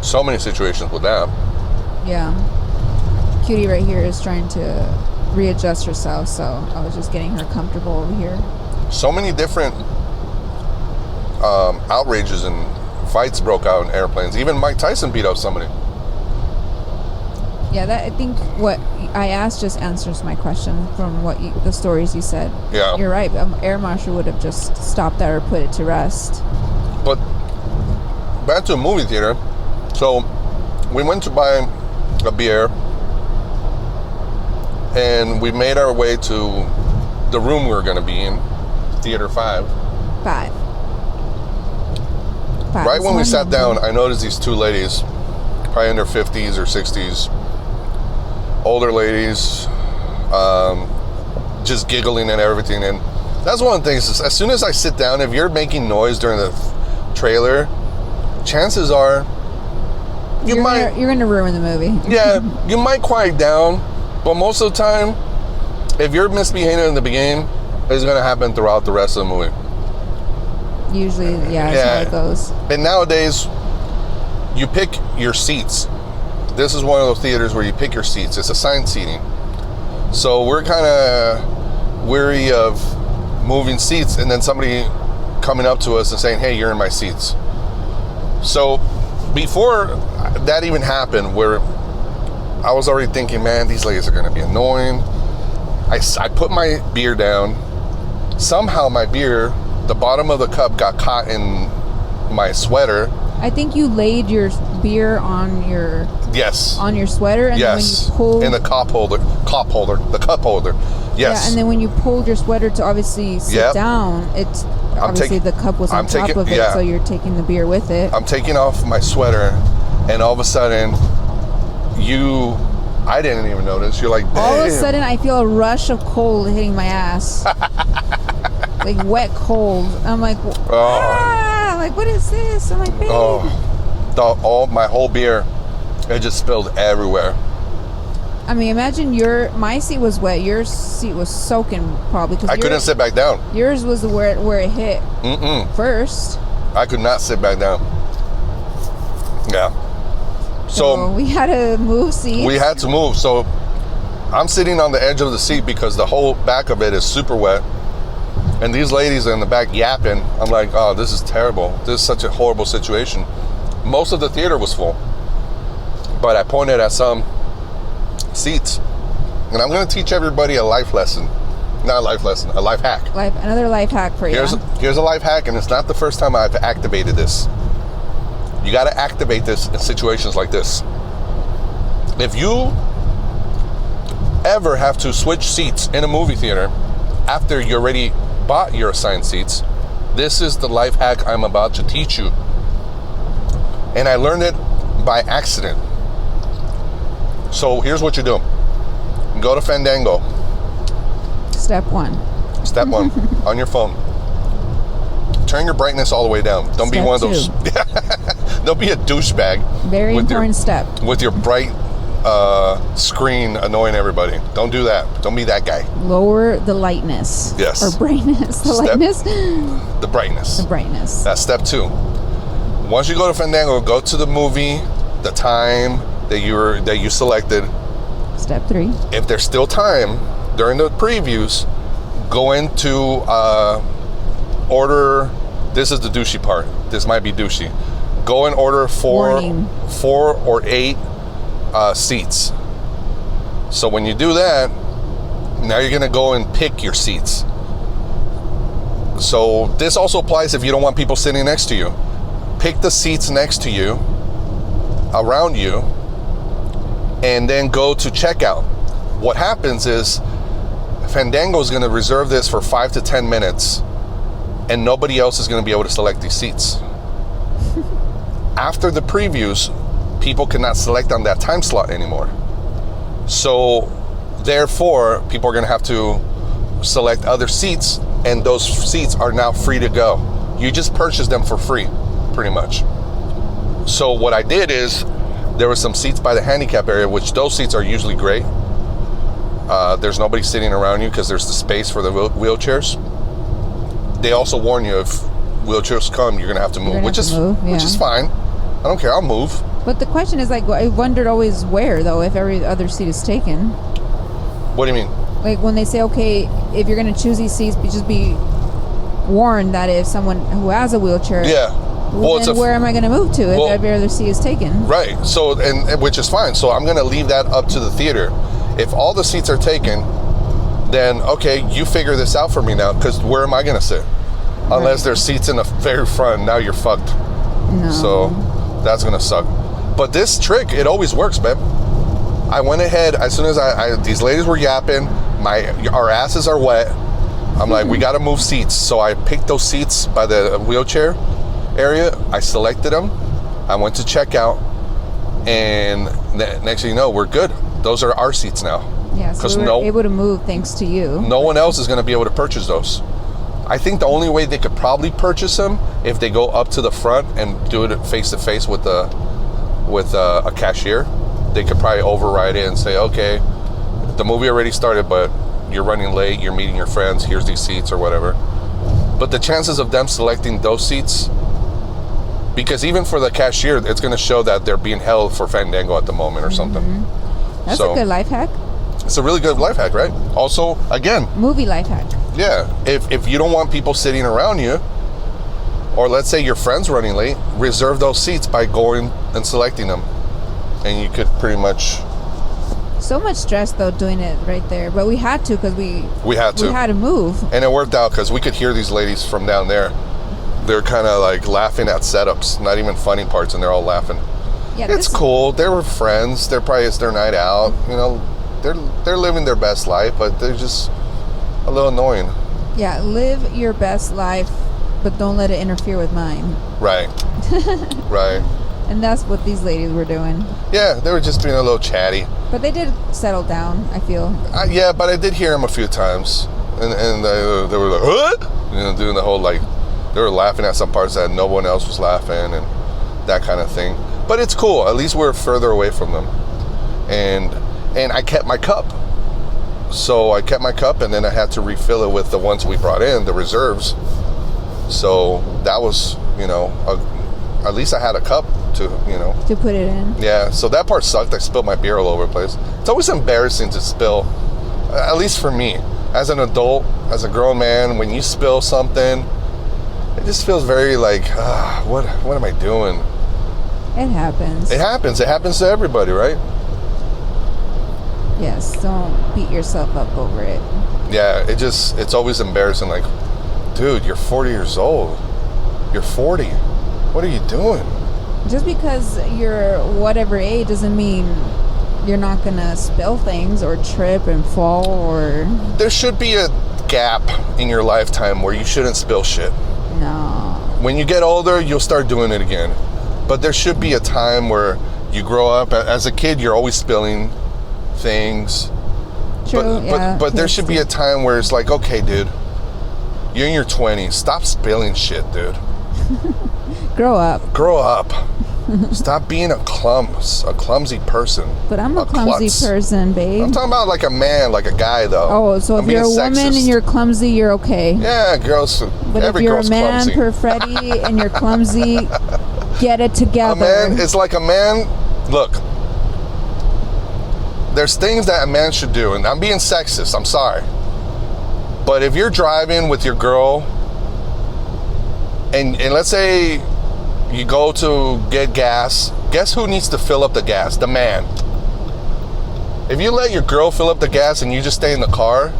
[SPEAKER 1] so many situations with that.
[SPEAKER 2] Yeah. Cutie right here is trying to readjust herself, so I was just getting her comfortable over here.
[SPEAKER 1] So many different outrages and fights broke out in airplanes. Even Mike Tyson beat up somebody.
[SPEAKER 2] Yeah, that, I think what I asked just answers my question from the stories you said.
[SPEAKER 1] Yeah.
[SPEAKER 2] You're right. Air Marshal would have just stopped that or put it to rest.
[SPEAKER 1] But back to a movie theater. So we went to buy a beer, and we made our way to the room we were going to be in, Theater 5.
[SPEAKER 2] Five.
[SPEAKER 1] Right when we sat down, I noticed these two ladies, probably in their 50s or 60s, older ladies, just giggling and everything. And that's one of the things, as soon as I sit down, if you're making noise during the trailer, chances are you're going to ruin the movie. Yeah, you might quiet down, but most of the time, if you're misbehaving in the beginning, it's going to happen throughout the rest of the movie.
[SPEAKER 2] Usually, that's how it goes.
[SPEAKER 1] And nowadays, you pick your seats. This is one of those theaters where you pick your seats. It's assigned seating. So we're kind of weary of moving seats and then somebody coming up to us and saying, hey, you're in my seats. So before that even happened, where I was already thinking, man, these ladies are going to be annoying. I put my beer down. Somehow my beer, the bottom of the cup got caught in my sweater.
[SPEAKER 2] I think you laid your beer on your sweater, and then when you pulled
[SPEAKER 1] in the cup holder. Yes.
[SPEAKER 2] Yeah, and then when you pulled your sweater to obviously sit down, it's obviously the cup was on top of it, so you're taking the beer with it.
[SPEAKER 1] I'm taking off my sweater, and all of a sudden, I didn't even notice. You're like, damn.
[SPEAKER 2] All of a sudden, I feel a rush of cold hitting my ass. Like wet cold. I'm like, I'm like, what is this? I'm like, babe.
[SPEAKER 1] My whole beer, it just spilled everywhere.
[SPEAKER 2] I mean, imagine my seat was wet. Your seat was soaking probably.
[SPEAKER 1] I couldn't sit back down.
[SPEAKER 2] Yours was where it hit first.
[SPEAKER 1] I could not sit back down. Yeah. So
[SPEAKER 2] we had to move seats.
[SPEAKER 1] We had to move. So I'm sitting on the edge of the seat because the whole back of it is super wet. And these ladies are in the back yapping. I'm like, oh, this is terrible. This is such a horrible situation. Most of the theater was full. But I pointed at some seats. And I'm going to teach everybody a life lesson. Not a life lesson, a life hack.
[SPEAKER 2] Another life hack for you.
[SPEAKER 1] Here's a life hack, and it's not the first time I've activated this. You got to activate this in situations like this. If you ever have to switch seats in a movie theater after you already bought your assigned seats, this is the life hack I'm about to teach you. And I learned it by accident. So here's what you do. Go to Fandango.
[SPEAKER 2] Step one
[SPEAKER 1] on your phone. Turn your brightness all the way down. Don't be one of those. Don't be a douchebag.
[SPEAKER 2] Very important step.
[SPEAKER 1] With your bright screen annoying everybody. Don't do that. Don't be that guy.
[SPEAKER 2] Lower the lightness.
[SPEAKER 1] Yes.
[SPEAKER 2] Or brightness. Lightness.
[SPEAKER 1] The brightness.
[SPEAKER 2] The brightness.
[SPEAKER 1] That's step 2. Once you go to Fandango, go to the movie, the time that you selected.
[SPEAKER 2] Step 3.
[SPEAKER 1] If there's still time during the previews, go into order. This is the douchey part. This might be douchey. Go and order 4 or 8 seats. So when you do that, now you're going to go and pick your seats. So this also applies if you don't want people sitting next to you. Pick the seats next to you, around you, and then go to checkout. What happens is Fandango is going to reserve this for 5 to 10 minutes, and nobody else is going to be able to select these seats. After the previews, people cannot select on that time slot anymore. So therefore, people are going to have to select other seats, and those seats are now free to go. You just purchase them for free, pretty much. So what I did is There were some seats by the handicap area, which those seats are usually great. There's nobody sitting around you because there's the space for the wheelchairs. They also warn you if wheelchairs come, you're gonna have to move, which is fine. I don't care. I'll move.
[SPEAKER 2] But the question is, like, I wondered always where, though, if every other seat is taken.
[SPEAKER 1] What do you mean?
[SPEAKER 2] Like, when they say, okay, if you're going to choose these seats, just be warned that if someone who has a wheelchair, then where am I going to move to if every other seat is taken?
[SPEAKER 1] Right. So, and which is fine. So I'm going to leave that up to the theater. If all the seats are taken, then, okay, you figure this out for me now, because where am I going to sit? Unless there's seats in the very front, now you're fucked.
[SPEAKER 2] No.
[SPEAKER 1] So that's going to suck. But this trick, it always works, babe. I went ahead, as soon as these ladies were yapping, our asses are wet. I'm like, we got to move seats. So I picked those seats by the wheelchair area. I selected them. I went to check out. And next thing you know, we're good. Those are our seats now.
[SPEAKER 2] Yeah, so we were able to move thanks to you.
[SPEAKER 1] No one else is going to be able to purchase those. I think the only way they could probably purchase them if they go up to the front and do it face to face with a cashier. They could probably override it and say, okay, the movie already started, but you're running late, you're meeting your friends, here's these seats or whatever. But the chances of them selecting those seats, because even for the cashier, it's going to show that they're being held for Fandango at the moment or something.
[SPEAKER 2] That's a good life hack.
[SPEAKER 1] It's a really good life hack, right? Also, again,
[SPEAKER 2] movie life hack.
[SPEAKER 1] Yeah, if you don't want people sitting around you, or let's say your friend's running late, reserve those seats by going and selecting them. And you could pretty much...
[SPEAKER 2] So much stress, though, doing it right there. But we had to, because we had to move.
[SPEAKER 1] And it worked out, because we could hear these ladies from down there. They're kind of like laughing at setups, not even funny parts, and they're all laughing. Yeah, it's cool. They were friends. They're probably, it's their night out. You know, they're living their best life, but they're just a little annoying.
[SPEAKER 2] Yeah, live your best life, but don't let it interfere with mine.
[SPEAKER 1] Right. Right.
[SPEAKER 2] And that's what these ladies were doing.
[SPEAKER 1] Yeah, they were just being a little chatty.
[SPEAKER 2] But they did settle down, I feel.
[SPEAKER 1] Yeah, but I did hear them a few times. And they were like, what? You know, doing the whole, like, they were laughing at some parts that no one else was laughing and that kind of thing. But it's cool. At least we're further away from them. And I kept my cup. So I kept my cup, and then I had to refill it with the ones we brought in, the reserves. So that was, you know, at least I had a cup to, you know.
[SPEAKER 2] To put it in.
[SPEAKER 1] Yeah, so that part sucked. I spilled my beer all over the place. It's always embarrassing to spill, at least for me. As an adult, as a grown man, when you spill something, it just feels very like, what am I doing?
[SPEAKER 2] It happens.
[SPEAKER 1] It happens. It happens to everybody, right?
[SPEAKER 2] Yes, don't beat yourself up over it.
[SPEAKER 1] Yeah, it's always embarrassing. Like, dude, you're 40 years old. You're 40. What are you doing?
[SPEAKER 2] Just because you're whatever age doesn't mean you're not gonna spill things or trip and fall or...
[SPEAKER 1] There should be a gap in your lifetime where you shouldn't spill shit.
[SPEAKER 2] No.
[SPEAKER 1] When you get older, you'll start doing it again. But there should be a time where you grow up. As a kid, you're always spilling things.
[SPEAKER 2] True,
[SPEAKER 1] but there should be a time where it's like, okay, dude, you're in your 20s. Stop spilling shit, dude.
[SPEAKER 2] Grow up.
[SPEAKER 1] Grow up. Stop being a clumsy person.
[SPEAKER 2] But I'm a clumsy person, babe.
[SPEAKER 1] I'm talking about like a man, like a guy, though.
[SPEAKER 2] Oh, so if you're a woman and you're clumsy, you're okay.
[SPEAKER 1] Yeah, girls.
[SPEAKER 2] But if you're a man per Freddy and you're clumsy, get it together.
[SPEAKER 1] A man is like a man. Look, there's things that a man should do, and I'm being sexist. I'm sorry. But if you're driving with your girl, and let's say you go to get gas, guess who needs to fill up the gas? The man. If you let your girl fill up the gas and you just stay in the car,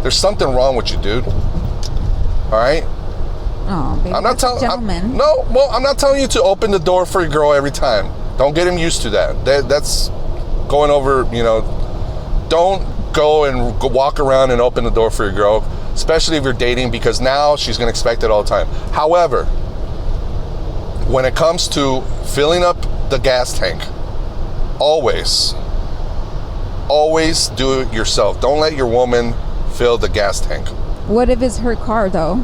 [SPEAKER 1] there's something wrong with you, dude. All right?
[SPEAKER 2] Oh, baby,
[SPEAKER 1] I'm not telling. I'm not telling you to open the door for your girl every time. Don't get him used to that. That's going over. You know, don't go and walk around and open the door for your girl, especially if you're dating, because now she's gonna expect it all the time. However, when it comes to filling up the gas tank, always do it yourself. Don't let your woman fill the gas tank.
[SPEAKER 2] What if it's her car, though?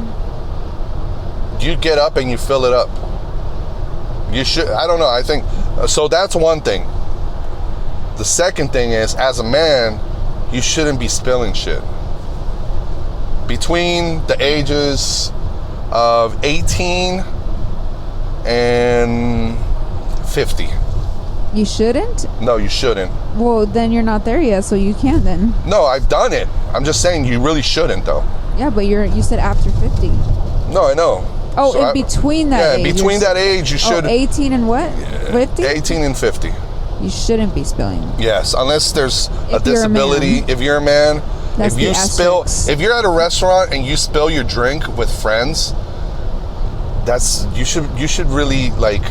[SPEAKER 2] You
[SPEAKER 1] get up and you fill it up. You should. I don't know. I think So that's one thing. The second thing is, as a man, you shouldn't be spilling shit. Between the ages of 18 and 50.
[SPEAKER 2] You shouldn't?
[SPEAKER 1] No, you shouldn't.
[SPEAKER 2] Well, then you're not there yet, so you can then.
[SPEAKER 1] No, I've done it. I'm just saying you really shouldn't, though.
[SPEAKER 2] Yeah, but you said after 50.
[SPEAKER 1] No, I know.
[SPEAKER 2] Oh,
[SPEAKER 1] So
[SPEAKER 2] in between that age.
[SPEAKER 1] Yeah, between that age, you should.
[SPEAKER 2] 18 and what? 50?
[SPEAKER 1] 18 and 50.
[SPEAKER 2] You shouldn't be spilling.
[SPEAKER 1] Yes, unless there's a
[SPEAKER 2] If you're a
[SPEAKER 1] disability.
[SPEAKER 2] man.
[SPEAKER 1] If you're a man,
[SPEAKER 2] That's
[SPEAKER 1] if you
[SPEAKER 2] the
[SPEAKER 1] spill,
[SPEAKER 2] asterisk.
[SPEAKER 1] if you're at a restaurant and you spill your drink with friends, that's you should really like.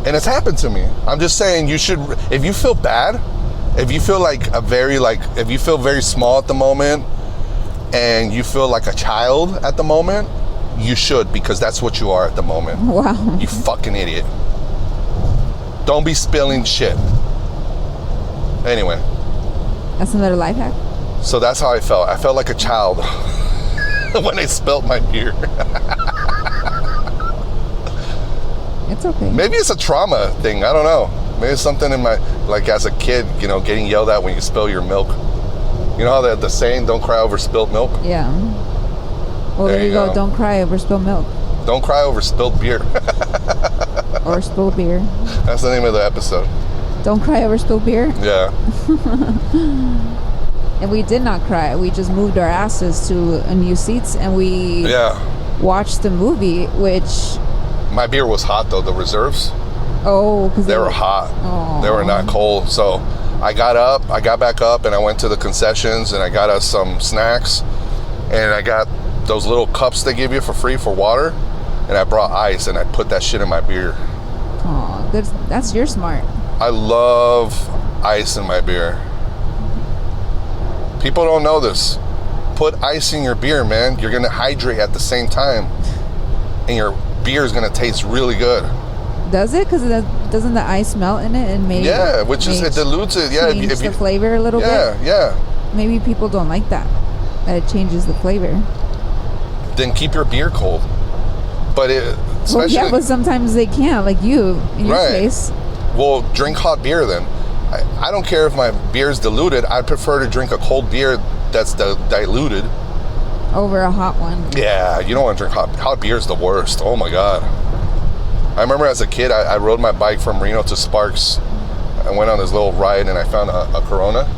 [SPEAKER 1] And it's happened to me. I'm just saying you should. If you feel bad, if you feel like if you feel very small at the moment, and you feel like a child at the moment, you should, because that's what you are at the moment.
[SPEAKER 2] Wow.
[SPEAKER 1] You fucking idiot. Don't be spilling shit. Anyway.
[SPEAKER 2] That's another life hack.
[SPEAKER 1] So that's how I felt. I felt like a child when I spilled my beer.
[SPEAKER 2] It's okay.
[SPEAKER 1] Maybe it's a trauma thing. I don't know. Maybe it's something in my, like as a kid, you know, getting yelled at when you spill your milk. You know how the saying, don't cry over spilled milk?
[SPEAKER 2] Yeah. Well, there you go. Don't cry over spilled milk.
[SPEAKER 1] Don't cry over spilled beer.
[SPEAKER 2] Or spilled beer.
[SPEAKER 1] That's the name of the episode.
[SPEAKER 2] Don't cry over spilled beer.
[SPEAKER 1] Yeah.
[SPEAKER 2] And we did not cry. We just moved our asses to new seats and we watched the movie, which...
[SPEAKER 1] My beer was hot though, the reserves.
[SPEAKER 2] Oh, because
[SPEAKER 1] they were hot.
[SPEAKER 2] Oh.
[SPEAKER 1] They were not cold. So I got back up and I went to the concessions and I got us some snacks and I got those little cups they give you for free for water, and I brought ice and I put that shit in my beer.
[SPEAKER 2] Oh, that's you're smart.
[SPEAKER 1] I love ice in my beer. People don't know this. Put ice in your beer, man. You're gonna hydrate at the same time, and your beer is gonna taste really good.
[SPEAKER 2] Does it? Because doesn't the ice melt in it and maybe
[SPEAKER 1] it dilutes it. Yeah,
[SPEAKER 2] change the flavor a little bit.
[SPEAKER 1] Yeah.
[SPEAKER 2] Maybe people don't like that it changes the flavor.
[SPEAKER 1] Then keep your beer cold. But
[SPEAKER 2] but sometimes they can't, like you in your case.
[SPEAKER 1] Well, drink hot beer then. I don't care if my beer is diluted. I prefer to drink a cold beer that's diluted
[SPEAKER 2] over a hot one.
[SPEAKER 1] Yeah, you don't want to drink hot beer is the worst. Oh my god. I remember as a kid, I rode my bike from Reno to Sparks. I went on this little ride and I found a Corona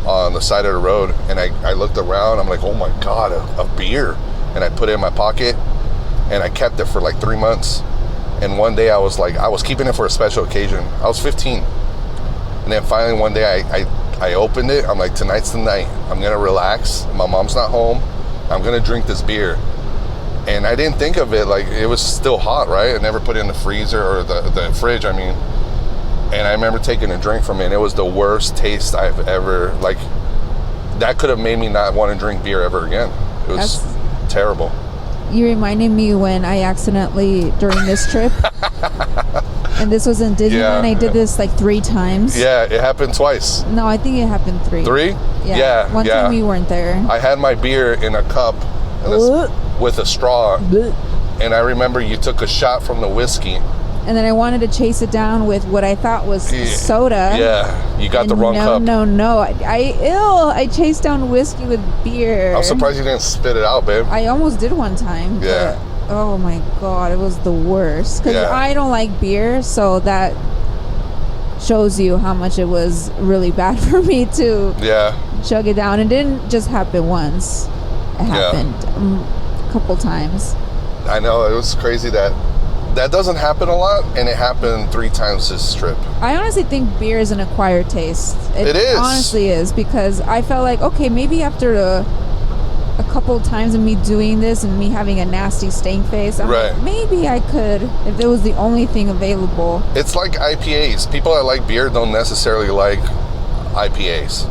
[SPEAKER 1] on the side of the road, and I looked around. I'm like, oh my god, a beer. And I put it in my pocket and I kept it for like 3 months. And one day I was keeping it for a special occasion. I was 15. And then finally one day I opened it. I'm like, tonight's the night. I'm gonna relax. My mom's not home. I'm gonna drink this beer. And I didn't think of it like it was still hot, right? I never put it in the freezer or the fridge, I mean. And I remember taking a drink from it, and it was the worst taste I've ever, like, that could have made me not want to drink beer ever again. It was terrible.
[SPEAKER 2] You reminded me when I accidentally, during this trip, and this was in Disneyland, I did this like 3 times.
[SPEAKER 1] Yeah, it happened twice.
[SPEAKER 2] No, I think it happened 3.
[SPEAKER 1] 3? Yeah.
[SPEAKER 2] One time you weren't there.
[SPEAKER 1] I had my beer in a cup with a straw. And I remember you took a shot from the whiskey.
[SPEAKER 2] And then I wanted to chase it down with what I thought was soda.
[SPEAKER 1] Yeah, you got the wrong cup.
[SPEAKER 2] No. I chased down whiskey with beer.
[SPEAKER 1] I'm surprised you didn't spit it out, babe.
[SPEAKER 2] I almost did one time.
[SPEAKER 1] Yeah.
[SPEAKER 2] But, oh my god, it was the worst. Because I don't like beer, so that shows you how much it was really bad for me to chug it down. It didn't just happen once. It happened a couple times.
[SPEAKER 1] I know, it was crazy that doesn't happen a lot, and it happened 3 times this trip.
[SPEAKER 2] I honestly think beer is an acquired taste.
[SPEAKER 1] It is.
[SPEAKER 2] Honestly is, because I felt like, okay, maybe after a couple times of me doing this and me having a nasty stank face, I'm like, maybe I could, if it was the only thing available.
[SPEAKER 1] It's like IPAs. People that like beer don't necessarily like IPAs.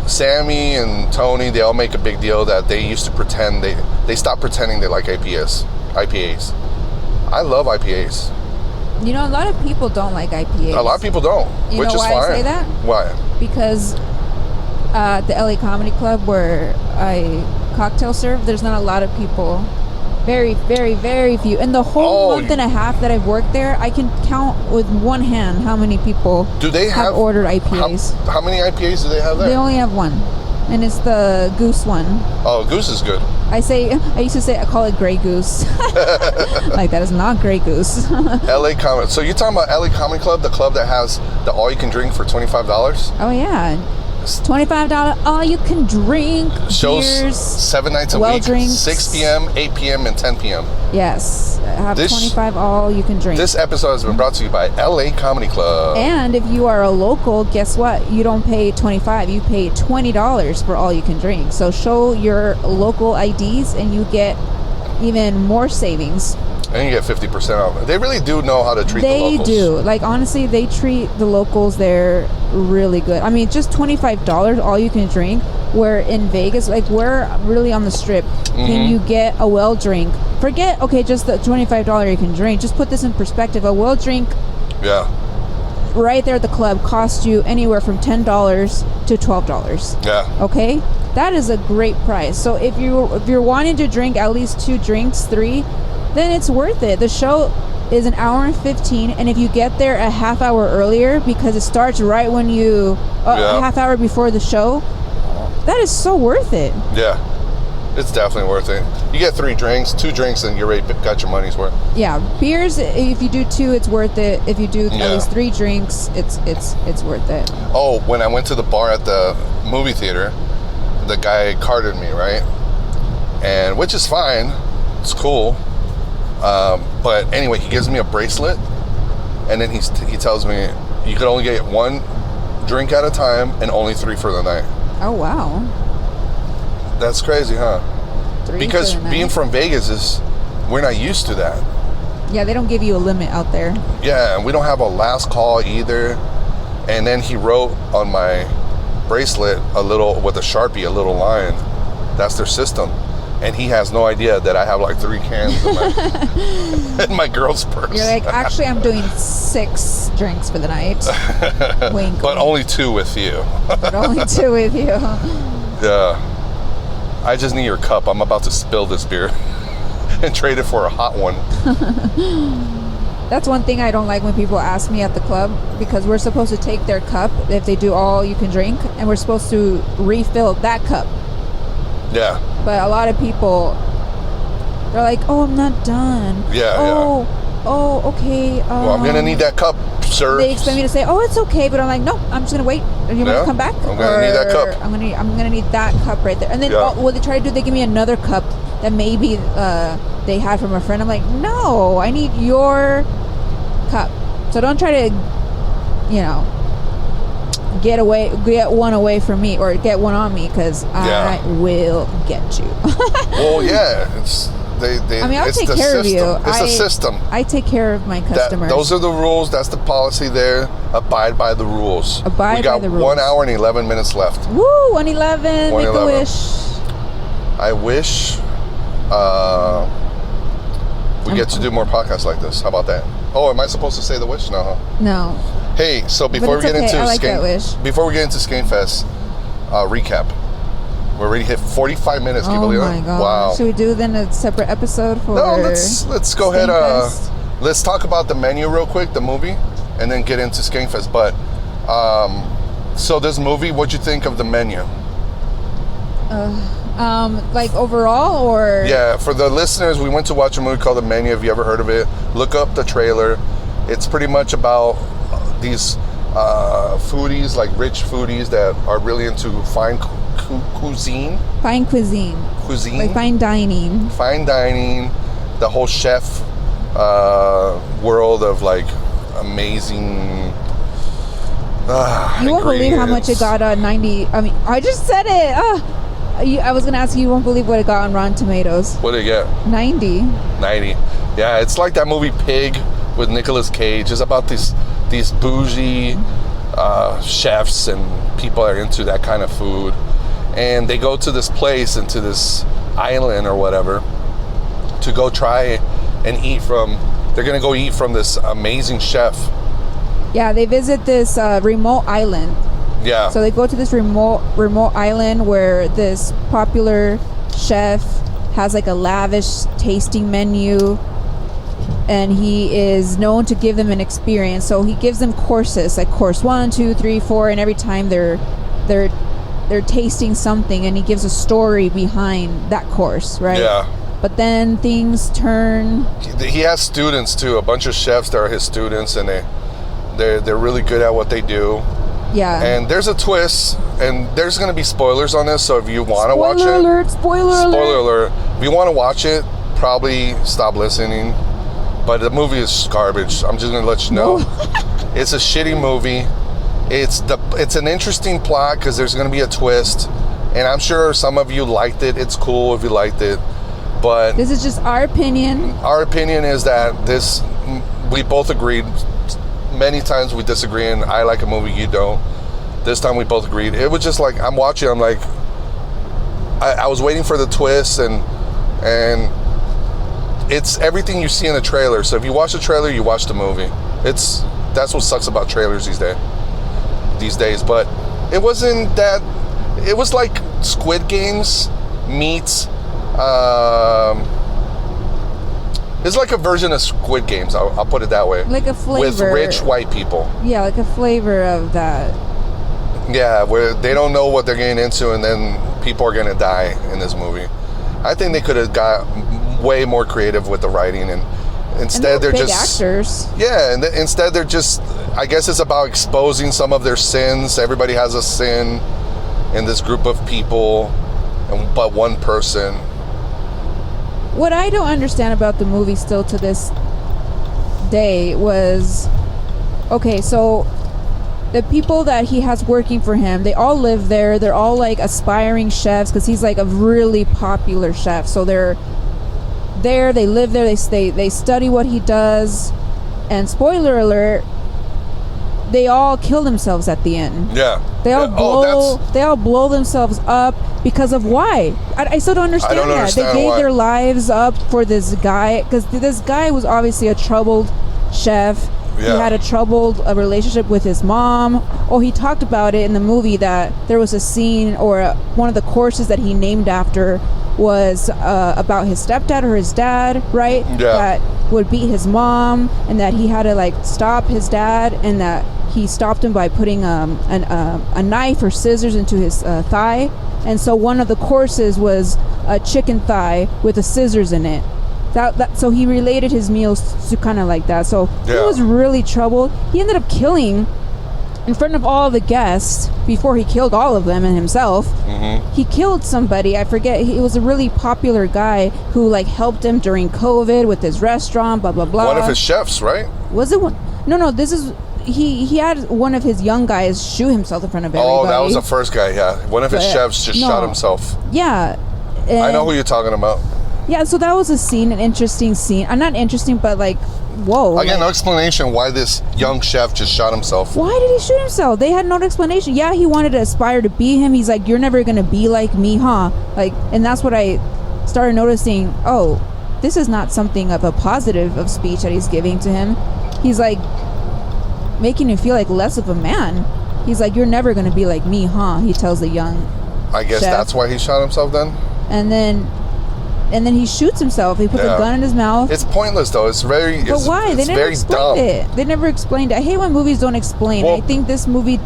[SPEAKER 1] Sammy and Tony, they all make a big deal that they used to pretend, they stopped pretending they like IPAs. I love IPAs.
[SPEAKER 2] You know, a lot of people don't like IPAs.
[SPEAKER 1] A lot of people don't, which is fine.
[SPEAKER 2] You know why I say that?
[SPEAKER 1] Why?
[SPEAKER 2] Because the LA Comedy Club, where I cocktail serve, there's not a lot of people Very, very, very few. In the whole
[SPEAKER 1] Oh,
[SPEAKER 2] month and a half that I've worked there, I can count with one hand how many people
[SPEAKER 1] Do they have
[SPEAKER 2] ordered IPAs.
[SPEAKER 1] How many IPAs do they have there?
[SPEAKER 2] They only have one, and it's the Goose one.
[SPEAKER 1] Oh, Goose is good.
[SPEAKER 2] I used to say, I call it Grey Goose. Like, that is not Grey Goose.
[SPEAKER 1] LA Comedy. So you're talking about LA Comedy Club, the club that has the all you can drink for $25?
[SPEAKER 2] Oh yeah, $25 all you can drink.
[SPEAKER 1] Shows
[SPEAKER 2] beers,
[SPEAKER 1] 7 nights a week,
[SPEAKER 2] drinks.
[SPEAKER 1] 6 p.m., 8 p.m., and 10 p.m.
[SPEAKER 2] Yes, have 25 all you can drink.
[SPEAKER 1] This episode has been brought to you by LA Comedy Club.
[SPEAKER 2] And if you are a local, guess what? You don't pay $25, you pay $20 for all you can drink. So show your local IDs and you get even more savings.
[SPEAKER 1] And you get 50% off. They really do know how to treat the locals.
[SPEAKER 2] They do. Like, honestly, they treat the locals there really good. I mean, just $25 all you can drink, where in Vegas, like, we're really on the strip. Can you get a well drink? Forget, okay, just the $25 you can drink. Just put this in perspective. A well drink right there at the club costs you anywhere from $10 to $12.
[SPEAKER 1] Yeah.
[SPEAKER 2] Okay? That is a great price. So if you're wanting to drink at least 2 drinks, 3, then it's worth it. The show is an hour and 15, and if you get there a half hour earlier, because it starts right when a half hour before the show, that is so worth it.
[SPEAKER 1] Yeah. It's definitely worth it. You get 3 drinks, 2 drinks, and you're already got your money's worth.
[SPEAKER 2] Yeah, beers, if you do 2, it's worth it. If you do at least 3 drinks, it's worth it.
[SPEAKER 1] Oh, when I went to the bar at the movie theater, the guy carded me, right? And which is fine. It's cool. But anyway, he gives me a bracelet, and then he tells me you could only get 1 drink at a time and only 3 for the night.
[SPEAKER 2] Oh, wow.
[SPEAKER 1] That's crazy, huh?
[SPEAKER 2] 3
[SPEAKER 1] Because
[SPEAKER 2] for the night.
[SPEAKER 1] being from Vegas we're not used to that.
[SPEAKER 2] Yeah, they don't give you a limit out there.
[SPEAKER 1] Yeah, and we don't have a last call either. And then he wrote on my bracelet with a Sharpie, a little line. That's their system. And he has no idea that I have like 3 cans in my girl's purse.
[SPEAKER 2] You're like, actually, I'm doing 6 drinks for the night. Wink.
[SPEAKER 1] But only 2 with you.
[SPEAKER 2] But only 2 with you.
[SPEAKER 1] Yeah. I just need your cup. I'm about to spill this beer and trade it for a hot one.
[SPEAKER 2] That's one thing I don't like when people ask me at the club, because we're supposed to take their cup if they do all you can drink, and we're supposed to refill that cup.
[SPEAKER 1] Yeah.
[SPEAKER 2] But a lot of people, they're like, oh, I'm not done. Oh, okay.
[SPEAKER 1] Well, I'm going to need that cup, sir.
[SPEAKER 2] They expect me to say, oh, it's okay. But I'm like, no, I'm just going to wait. Are you going to come back?
[SPEAKER 1] I'm going to need that cup.
[SPEAKER 2] I'm going to need that cup right there. And then what they try to do, they give me another cup that maybe they had from a friend. I'm like, no, I need your cup. So don't try to, get one away from me, or get one on me, because I will get you.
[SPEAKER 1] Well, yeah,
[SPEAKER 2] I'll take care of you.
[SPEAKER 1] It's a system.
[SPEAKER 2] I take care of my customers.
[SPEAKER 1] Those are the rules. That's the policy there. Abide by the rules.
[SPEAKER 2] We got
[SPEAKER 1] 1 hour and 11 minutes left.
[SPEAKER 2] Woo, 111. Make a wish.
[SPEAKER 1] I wish we get to do more podcasts like this. How about that? Oh, am I supposed to say the wish? No, huh?
[SPEAKER 2] No.
[SPEAKER 1] Hey, so before we get into SKANKFEST recap, we already hit 45 minutes. Can you believe that?
[SPEAKER 2] Oh my god!
[SPEAKER 1] Wow.
[SPEAKER 2] Should we do then a separate episode for?
[SPEAKER 1] No, let's go ahead.
[SPEAKER 2] SKANKFEST?
[SPEAKER 1] Let's talk about the menu real quick, the movie, and then get into SKANKFEST. But so this movie, what'd you think of the menu?
[SPEAKER 2] Like overall, or?
[SPEAKER 1] Yeah, for the listeners, we went to watch a movie called The Menu. Have you ever heard of it? Look up the trailer. It's pretty much about these foodies, like rich foodies that are really into fine cuisine.
[SPEAKER 2] Fine cuisine.
[SPEAKER 1] Cuisine.
[SPEAKER 2] Like fine dining.
[SPEAKER 1] Fine dining. The whole chef world of like amazing.
[SPEAKER 2] You won't believe how much it got on 90. I mean, I just said it. I was gonna ask you. You won't believe what it got on Rotten Tomatoes.
[SPEAKER 1] What did it get?
[SPEAKER 2] 90.
[SPEAKER 1] 90. Yeah, it's like that movie Pig with Nicolas Cage. It's about these bougie chefs and people are into that kind of food, and they go to this place, into this island or whatever, to go try and eat from. They're gonna go eat from this amazing chef.
[SPEAKER 2] Yeah, they visit this remote island.
[SPEAKER 1] Yeah.
[SPEAKER 2] So they go to this remote island where this popular chef has like a lavish tasting menu, and he is known to give them an experience. So he gives them courses, like course 1, 2, 3, 4, and every time they're tasting something, and he gives a story behind that course, right?
[SPEAKER 1] Yeah.
[SPEAKER 2] But then things turn.
[SPEAKER 1] He has students too, a bunch of chefs that are his students, and they're really good at what they do.
[SPEAKER 2] Yeah.
[SPEAKER 1] And there's a twist, and there's going to be spoilers on this, so if you want to watch it...
[SPEAKER 2] Spoiler alert!
[SPEAKER 1] If you want to watch it, probably stop listening. But the movie is garbage. I'm just going to let you know. It's a shitty movie. It's an interesting plot because there's going to be a twist. And I'm sure some of you liked it. It's cool if you liked it. But...
[SPEAKER 2] this is just our opinion.
[SPEAKER 1] Our opinion is that we both agreed. Many times we disagree, and I like a movie, you don't. This time we both agreed. It was just like, I'm watching, I'm like, I was waiting for the twist, and it's everything you see in the trailer. So if you watch the trailer, you watch the movie. That's what sucks about trailers these days. But it wasn't that. It was like Squid Games meets. It's like a version of Squid Games. I'll put it that way.
[SPEAKER 2] Like a flavor.
[SPEAKER 1] With rich white people.
[SPEAKER 2] Yeah, like a flavor of that.
[SPEAKER 1] Yeah, where they don't know what they're getting into, and then people are going to die in this movie. I think they could have got way more creative with the writing, and instead they're
[SPEAKER 2] big
[SPEAKER 1] just
[SPEAKER 2] actors.
[SPEAKER 1] Yeah, and instead they're just. I guess it's about exposing some of their sins. Everybody has a sin in this group of people, but one person.
[SPEAKER 2] What I don't understand about the movie still to this day was, okay, so the people that he has working for him, they all live there. They're all like aspiring chefs because he's like a really popular chef. So they're there, they live there, they study what he does. And spoiler alert, they all kill themselves at the end.
[SPEAKER 1] Yeah.
[SPEAKER 2] They all blow themselves up because of why? I still don't understand that. They gave their lives up for this guy because this guy was obviously a troubled chef. Yeah. He had a troubled relationship with his mom. Oh, he talked about it in the movie that there was a scene or one of the courses that he named after was about his stepdad or his dad, right?
[SPEAKER 1] Yeah.
[SPEAKER 2] That would beat his mom, and that he had to like stop his dad, and that he stopped him by putting a knife or scissors into his thigh. And so one of the courses was a chicken thigh with the scissors in it. So he related his meals to kind of like that. So yeah. He was really troubled. He ended up killing in front of all the guests before he killed all of them and himself. Mm-hmm. He killed somebody. I forget. He was a really popular guy who like helped him during COVID with his restaurant. Blah blah blah.
[SPEAKER 1] One of his chefs, right?
[SPEAKER 2] Was it one? No. This is. He had one of his young guys shoot himself in front of everybody.
[SPEAKER 1] Oh, that was the first guy. Yeah, one of his chefs just shot himself.
[SPEAKER 2] Yeah.
[SPEAKER 1] I know who you're talking about.
[SPEAKER 2] Yeah, so that was an interesting scene. Not interesting, but like, whoa.
[SPEAKER 1] Again, no explanation why this young chef just shot himself.
[SPEAKER 2] Why did he shoot himself? They had no explanation. Yeah, he wanted to aspire to be him. He's like, you're never going to be like me, huh? Like, and that's what I started noticing. Oh, this is not something of a positive of speech that he's giving to him. He's like making him feel like less of a man. He's like, you're never going to be like me, huh? He tells the young
[SPEAKER 1] I guess
[SPEAKER 2] chef.
[SPEAKER 1] That's why he shot himself then?
[SPEAKER 2] And then he shoots himself. He puts a gun in his mouth.
[SPEAKER 1] It's pointless though. It's very.
[SPEAKER 2] But why? They never explained it. They never explained it. I hate when movies don't explain. Well, I think this movie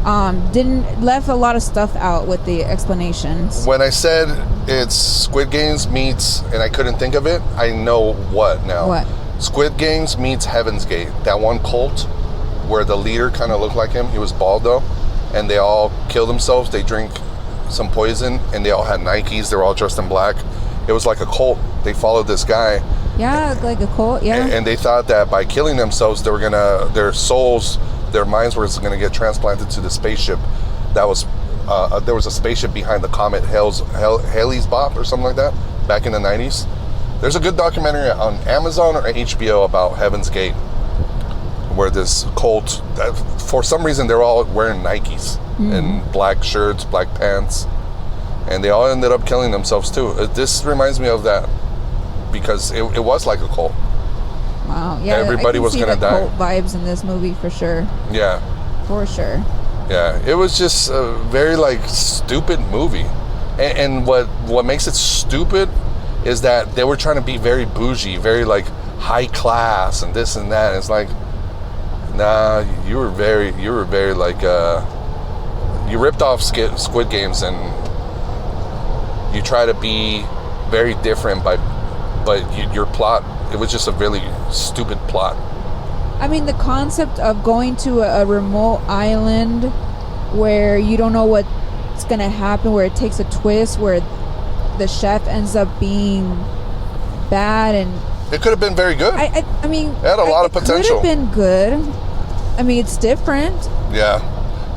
[SPEAKER 2] left a lot of stuff out with the explanations.
[SPEAKER 1] When I said it's Squid Games meets, and I couldn't think of it, I know what now.
[SPEAKER 2] What?
[SPEAKER 1] Squid Games meets Heaven's Gate. That one cult where the leader kind of looked like him. He was bald though, and they all kill themselves. They drink some poison, and they all had Nikes. They're all dressed in black. It was like a cult. They followed this guy.
[SPEAKER 2] Yeah, like a cult, yeah.
[SPEAKER 1] And they thought that by killing themselves, they were their souls, their minds were gonna get transplanted to the spaceship. That was, there was a spaceship behind the comet Halley's Bob or something like that, back in the 90s. There's a good documentary on Amazon or HBO about Heaven's Gate, where this cult, for some reason, they're all wearing Nikes and black shirts, black pants. And they all ended up killing themselves too. This reminds me of that because it was like a cult.
[SPEAKER 2] Wow, yeah.
[SPEAKER 1] Everybody was gonna die.
[SPEAKER 2] Cult vibes in this movie for sure.
[SPEAKER 1] Yeah.
[SPEAKER 2] For sure.
[SPEAKER 1] Yeah, it was just a very like stupid movie, and what makes it stupid is that they were trying to be very bougie, very like high class and this and that. And it's like, nah, you were very like, you ripped off Squid Games, and you try to be very different but your plot, it was just a really stupid plot.
[SPEAKER 2] I mean, the concept of going to a remote island where you don't know what's gonna happen, where it takes a twist, where the chef ends up being bad, and
[SPEAKER 1] it could have been very good.
[SPEAKER 2] I mean,
[SPEAKER 1] it had a lot of potential.
[SPEAKER 2] It could have been good. I mean, it's different.
[SPEAKER 1] Yeah,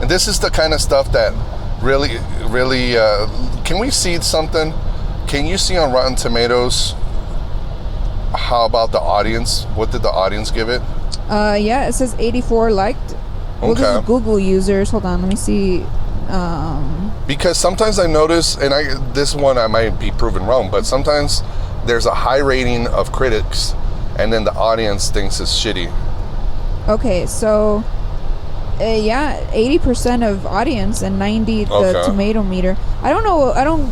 [SPEAKER 1] and this is the kind of stuff that really, can we see something? Can you see on Rotten Tomatoes how about the audience? What did the audience give it?
[SPEAKER 2] Yeah, it says 84 liked. Well,
[SPEAKER 1] Okay.
[SPEAKER 2] this is Google users. Hold on, let me see.
[SPEAKER 1] Because sometimes I notice, and this one I might be proven wrong, but sometimes there's a high rating of critics, and then the audience thinks it's shitty.
[SPEAKER 2] Okay, so yeah, 80% of audience and 90 the
[SPEAKER 1] Okay.
[SPEAKER 2] tomato meter. I don't know. I don't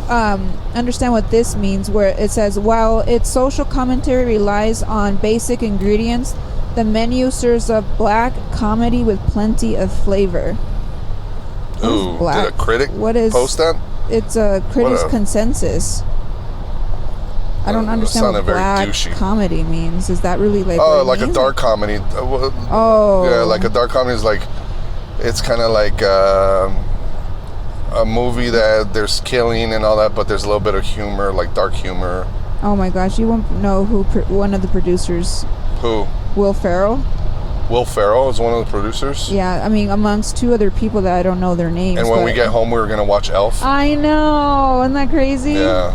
[SPEAKER 2] understand what this means. Where it says, while its social commentary relies on basic ingredients, the menu serves up black comedy with plenty of flavor. What is
[SPEAKER 1] Ooh,
[SPEAKER 2] black?
[SPEAKER 1] did a critic
[SPEAKER 2] What is
[SPEAKER 1] post that?
[SPEAKER 2] It's a critics' consensus. I don't understand what
[SPEAKER 1] sounded very
[SPEAKER 2] black
[SPEAKER 1] douchey.
[SPEAKER 2] comedy means. Is that really like?
[SPEAKER 1] Oh,
[SPEAKER 2] what it
[SPEAKER 1] like a
[SPEAKER 2] means?
[SPEAKER 1] dark comedy.
[SPEAKER 2] Oh.
[SPEAKER 1] Yeah, like a dark comedy is like, it's kind of like a movie that there's killing and all that, but there's a little bit of humor, like dark humor.
[SPEAKER 2] Oh my gosh, you won't know who one of the producers.
[SPEAKER 1] Who?
[SPEAKER 2] Will Ferrell.
[SPEAKER 1] Will Ferrell is one of the producers.
[SPEAKER 2] Yeah, I mean, amongst two other people that I don't know their names.
[SPEAKER 1] And when
[SPEAKER 2] but
[SPEAKER 1] we get home, we were gonna watch Elf.
[SPEAKER 2] I know, isn't that crazy?
[SPEAKER 1] Yeah.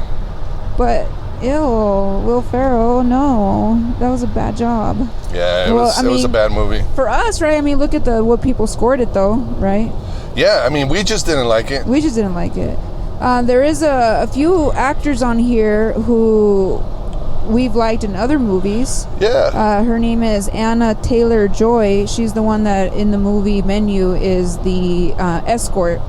[SPEAKER 2] But ew, Will Ferrell, no, that was a bad job.
[SPEAKER 1] Yeah, it
[SPEAKER 2] Well,
[SPEAKER 1] was.
[SPEAKER 2] I
[SPEAKER 1] It was a
[SPEAKER 2] mean,
[SPEAKER 1] bad movie.
[SPEAKER 2] For us, right? I mean, look at what people scored it though, right?
[SPEAKER 1] Yeah, I mean, we just didn't like it.
[SPEAKER 2] We just didn't like it. There is a few actors on here who we've liked in other movies.
[SPEAKER 1] Yeah.
[SPEAKER 2] Her name is Anna Taylor-Joy. She's the one that in the movie Menu is the escort.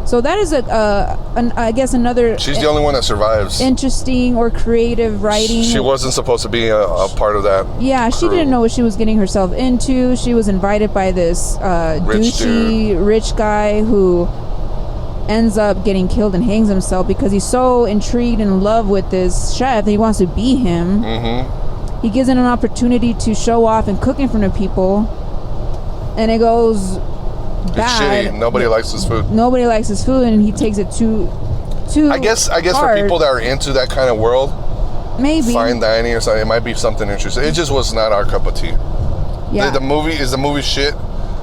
[SPEAKER 2] So that is I guess another.
[SPEAKER 1] She's the only one that survives.
[SPEAKER 2] Interesting or creative writing.
[SPEAKER 1] She wasn't supposed to be a part of that.
[SPEAKER 2] Yeah, she
[SPEAKER 1] crew.
[SPEAKER 2] didn't know what she was getting herself into. She was invited by this douchey rich guy who ends up getting killed and hangs himself because he's so intrigued and in love with this chef that he wants to be him.
[SPEAKER 1] Mm-hmm.
[SPEAKER 2] He gives him an opportunity to show off and cook in front of people, and it goes
[SPEAKER 1] It's
[SPEAKER 2] bad.
[SPEAKER 1] shitty. Nobody likes his food.
[SPEAKER 2] Nobody likes his food, and he takes it too
[SPEAKER 1] I guess
[SPEAKER 2] hard.
[SPEAKER 1] for people that are into that kind of world,
[SPEAKER 2] maybe
[SPEAKER 1] fine dining or something, it might be something interesting. It just was not our cup of tea.
[SPEAKER 2] yeah.
[SPEAKER 1] The movie shit.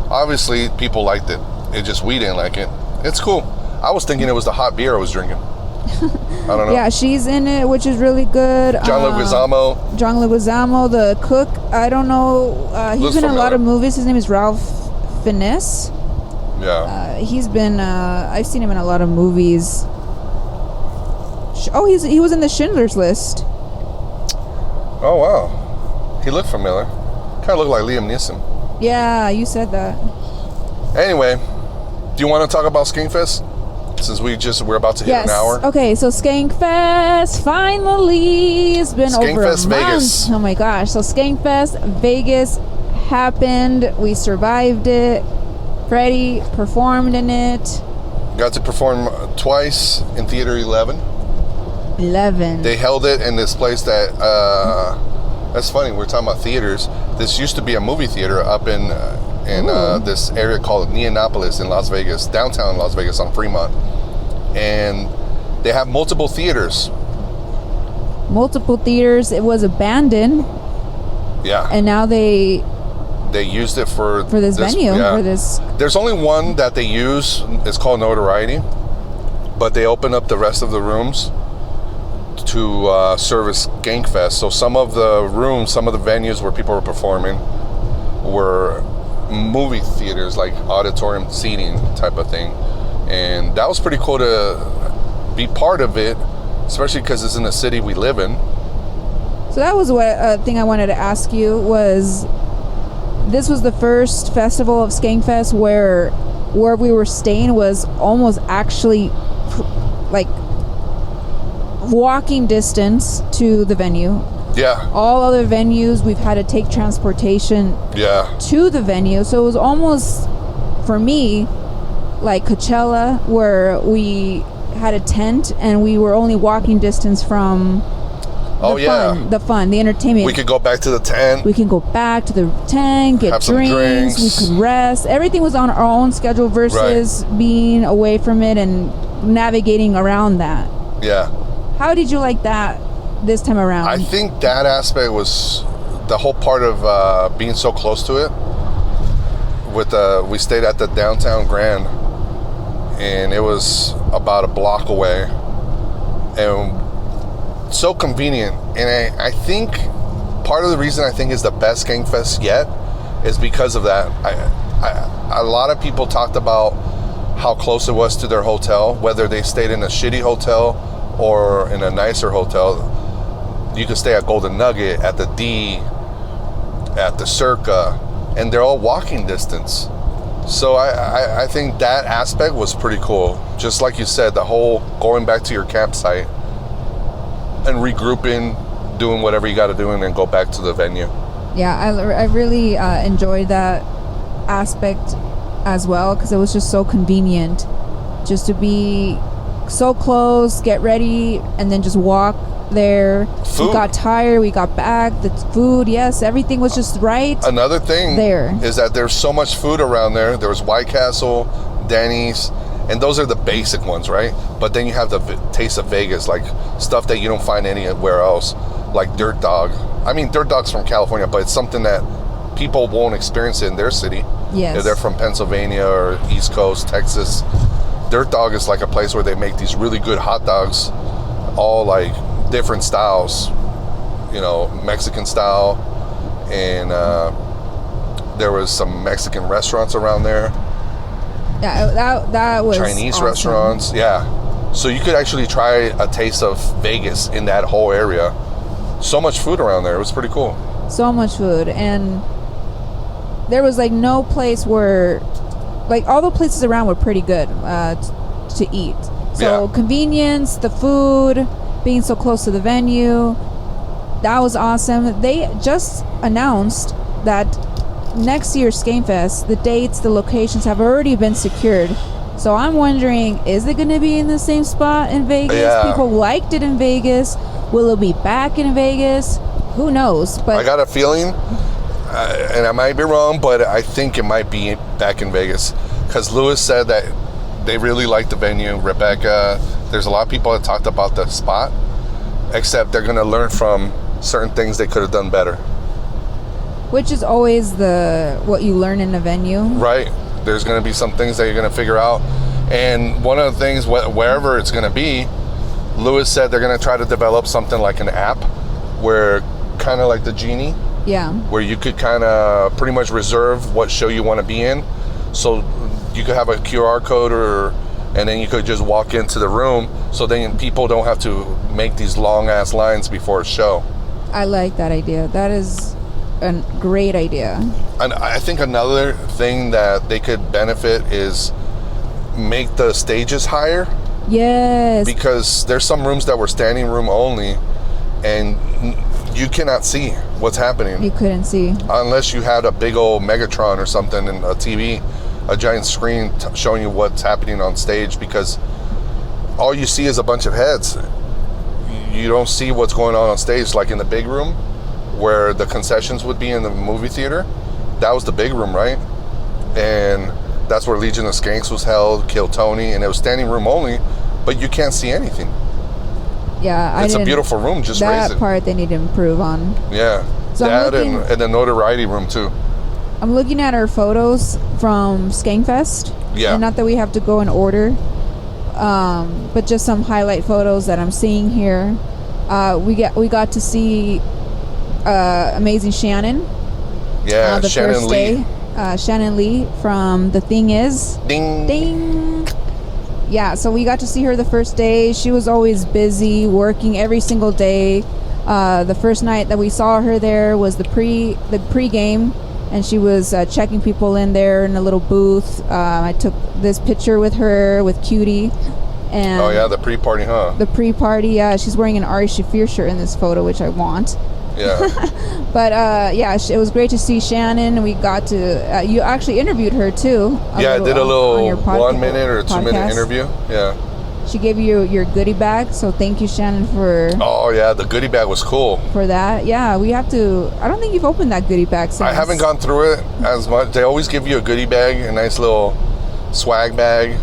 [SPEAKER 1] Obviously, people liked it. It just we didn't like it. It's cool. I was thinking it was the hot beer I was drinking. I don't know.
[SPEAKER 2] Yeah, she's in it, which is really good.
[SPEAKER 1] John Leguizamo.
[SPEAKER 2] John Leguizamo, the cook. I don't know. He's
[SPEAKER 1] Looks
[SPEAKER 2] been in a lot
[SPEAKER 1] familiar.
[SPEAKER 2] of movies. His name is Ralph Fiennes.
[SPEAKER 1] Yeah.
[SPEAKER 2] He's been. I've seen him in a lot of movies. Oh, he was in the Schindler's List.
[SPEAKER 1] Oh wow. He looked familiar. Kind of looked like Liam Neeson.
[SPEAKER 2] Yeah, you said that.
[SPEAKER 1] Anyway, do you want to talk about SKANKFEST? Since we're about to hit an hour.
[SPEAKER 2] Okay, so SKANKFEST finally. It's been over a
[SPEAKER 1] SKANKFEST
[SPEAKER 2] month.
[SPEAKER 1] Vegas.
[SPEAKER 2] Oh my gosh! So SKANKFEST Vegas happened. We survived it. Freddy performed in it.
[SPEAKER 1] Got to perform twice in Theater 11.
[SPEAKER 2] 11.
[SPEAKER 1] They held it in this place that, that's funny, we're talking about theaters. This used to be a movie theater up in this area called Neonopolis in Las Vegas, downtown Las Vegas on Fremont. And they have multiple theaters.
[SPEAKER 2] Multiple theaters. It was abandoned,
[SPEAKER 1] Yeah.
[SPEAKER 2] and now they
[SPEAKER 1] used it for
[SPEAKER 2] this venue.
[SPEAKER 1] Yeah.
[SPEAKER 2] For this.
[SPEAKER 1] There's only one that they use. It's called Notoriety. But they open up the rest of the rooms to service SKANKFEST. So some of the rooms, some of the venues where people were performing were movie theaters, like auditorium seating type of thing. And that was pretty cool to be part of it, especially because it's in the city we live in.
[SPEAKER 2] So that was what thing I wanted to ask you was. This was the first festival of SKANKFEST where we were staying was almost actually like walking distance to the venue.
[SPEAKER 1] Yeah.
[SPEAKER 2] All other venues, we've had to take transportation to the venue. So it was almost, for me, like Coachella, where we had a tent and we were only walking distance from the entertainment.
[SPEAKER 1] We could go back to the tent.
[SPEAKER 2] We can go back to the tent, get drinks. We could rest. Everything was on our own schedule versus being away from it and navigating around that.
[SPEAKER 1] Yeah.
[SPEAKER 2] How did you like that this time around?
[SPEAKER 1] I think that aspect was the whole part of being so close to it. We stayed at the downtown Grand, and it was about a block away, and so convenient. And I think part of the reason I think is the best SKANKFEST yet is because of that. A lot of people talked about how close it was to their hotel, whether they stayed in a shitty hotel or in a nicer hotel. You could stay at Golden Nugget, at the D, at the Circa, and they're all walking distance. So I think that aspect was pretty cool. Just like you said, the whole going back to your campsite and regrouping, doing whatever you got to do, and then go back to the venue.
[SPEAKER 2] Yeah, I really enjoyed that aspect as well, because it was just so convenient just to be so close, get ready, and then just walk there.
[SPEAKER 1] Food.
[SPEAKER 2] We got tired, we got back. The food, yes, everything was just right.
[SPEAKER 1] Another thing
[SPEAKER 2] there
[SPEAKER 1] is that there's so much food around there. There was White Castle, Denny's, and those are the basic ones, right? But then you have the taste of Vegas, like stuff that you don't find anywhere else, like Dirt Dog. I mean, Dirt Dog's from California, but it's something that people won't experience it in their city.
[SPEAKER 2] Yes.
[SPEAKER 1] If they're from Pennsylvania or East Coast, Texas. Dirt Dog is like a place where they make these really good hot dogs, all like different styles, you know, Mexican style, and there was some Mexican restaurants around there.
[SPEAKER 2] Yeah, that was
[SPEAKER 1] Chinese
[SPEAKER 2] awesome.
[SPEAKER 1] restaurants, yeah. So you could actually try a taste of Vegas in that whole area. So much food around there. It was pretty cool.
[SPEAKER 2] So much food, and there was like no place where, like, all the places around were pretty good to eat. So convenience, the food, being so close to the venue, that was awesome. They just announced that next year's SKANKFEST, the dates, the locations have already been secured. So I'm wondering, is it going to be in the same spot in Vegas?
[SPEAKER 1] Yeah.
[SPEAKER 2] People liked it in Vegas. Will it be back in Vegas? Who knows? But
[SPEAKER 1] I got a feeling, and I might be wrong, but I think it might be back in Vegas, because Lewis said that they really liked the venue. Rebecca, there's a lot of people that talked about the spot, except they're going to learn from certain things they could have done better.
[SPEAKER 2] which is always what you learn in a venue.
[SPEAKER 1] Right. There's going to be some things that you're going to figure out. And one of the things, wherever it's going to be, Lewis said they're going to try to develop something like an app where, kind of like the Genie,
[SPEAKER 2] Yeah.
[SPEAKER 1] where you could kind of pretty much reserve what show you want to be in. So you could have a QR code, and then you could just walk into the room, so then people don't have to make these long ass lines before a show.
[SPEAKER 2] I like that idea. That is a great idea.
[SPEAKER 1] And I think another thing that they could benefit is make the stages higher.
[SPEAKER 2] Yes.
[SPEAKER 1] Because there's some rooms that were standing room only, and you cannot see what's happening.
[SPEAKER 2] You couldn't see.
[SPEAKER 1] Unless you had a big old Megatron or something and a TV, a giant screen showing you what's happening on stage, because all you see is a bunch of heads. You don't see what's going on stage, like in the big room where the concessions would be in the movie theater. That was the big room, right? And that's where Legion of Skanks was held, Kill Tony, and it was standing room only, but you can't see anything.
[SPEAKER 2] Yeah,
[SPEAKER 1] it's a beautiful room. Just raise it.
[SPEAKER 2] That part they need to improve on.
[SPEAKER 1] Yeah,
[SPEAKER 2] so
[SPEAKER 1] that and the notoriety room too.
[SPEAKER 2] I'm looking at our photos from SKANKFEST.
[SPEAKER 1] Yeah.
[SPEAKER 2] And not that we have to go in order, but just some highlight photos that I'm seeing here. We got to see amazing Shannon.
[SPEAKER 1] Yeah,
[SPEAKER 2] the
[SPEAKER 1] Shannon
[SPEAKER 2] first
[SPEAKER 1] Lee.
[SPEAKER 2] day. Shannon Lee from The Thing Is.
[SPEAKER 1] Ding.
[SPEAKER 2] Ding. Yeah, so we got to see her the first day. She was always busy, working every single day. The first night that we saw her there was the pre-game, and she was checking people in there in a little booth. I took this picture with her, with Cutie. And
[SPEAKER 1] Oh yeah, the pre-party, huh?
[SPEAKER 2] the pre-party. Yeah, she's wearing an Ari Shafir shirt in this photo, which I want.
[SPEAKER 1] Yeah.
[SPEAKER 2] But yeah, it was great to see Shannon. We got to you actually interviewed her too.
[SPEAKER 1] Yeah, I did a
[SPEAKER 2] on
[SPEAKER 1] little
[SPEAKER 2] your
[SPEAKER 1] 1 minute or 2 minute
[SPEAKER 2] podcast.
[SPEAKER 1] interview. Yeah.
[SPEAKER 2] She gave you your goodie bag, so thank you, Shannon, for
[SPEAKER 1] Oh yeah, the goodie bag was cool.
[SPEAKER 2] that. Yeah, we have to. I don't think you've opened that goodie bag since.
[SPEAKER 1] I haven't gone through it as much. They always give you a goodie bag, a nice little swag bag.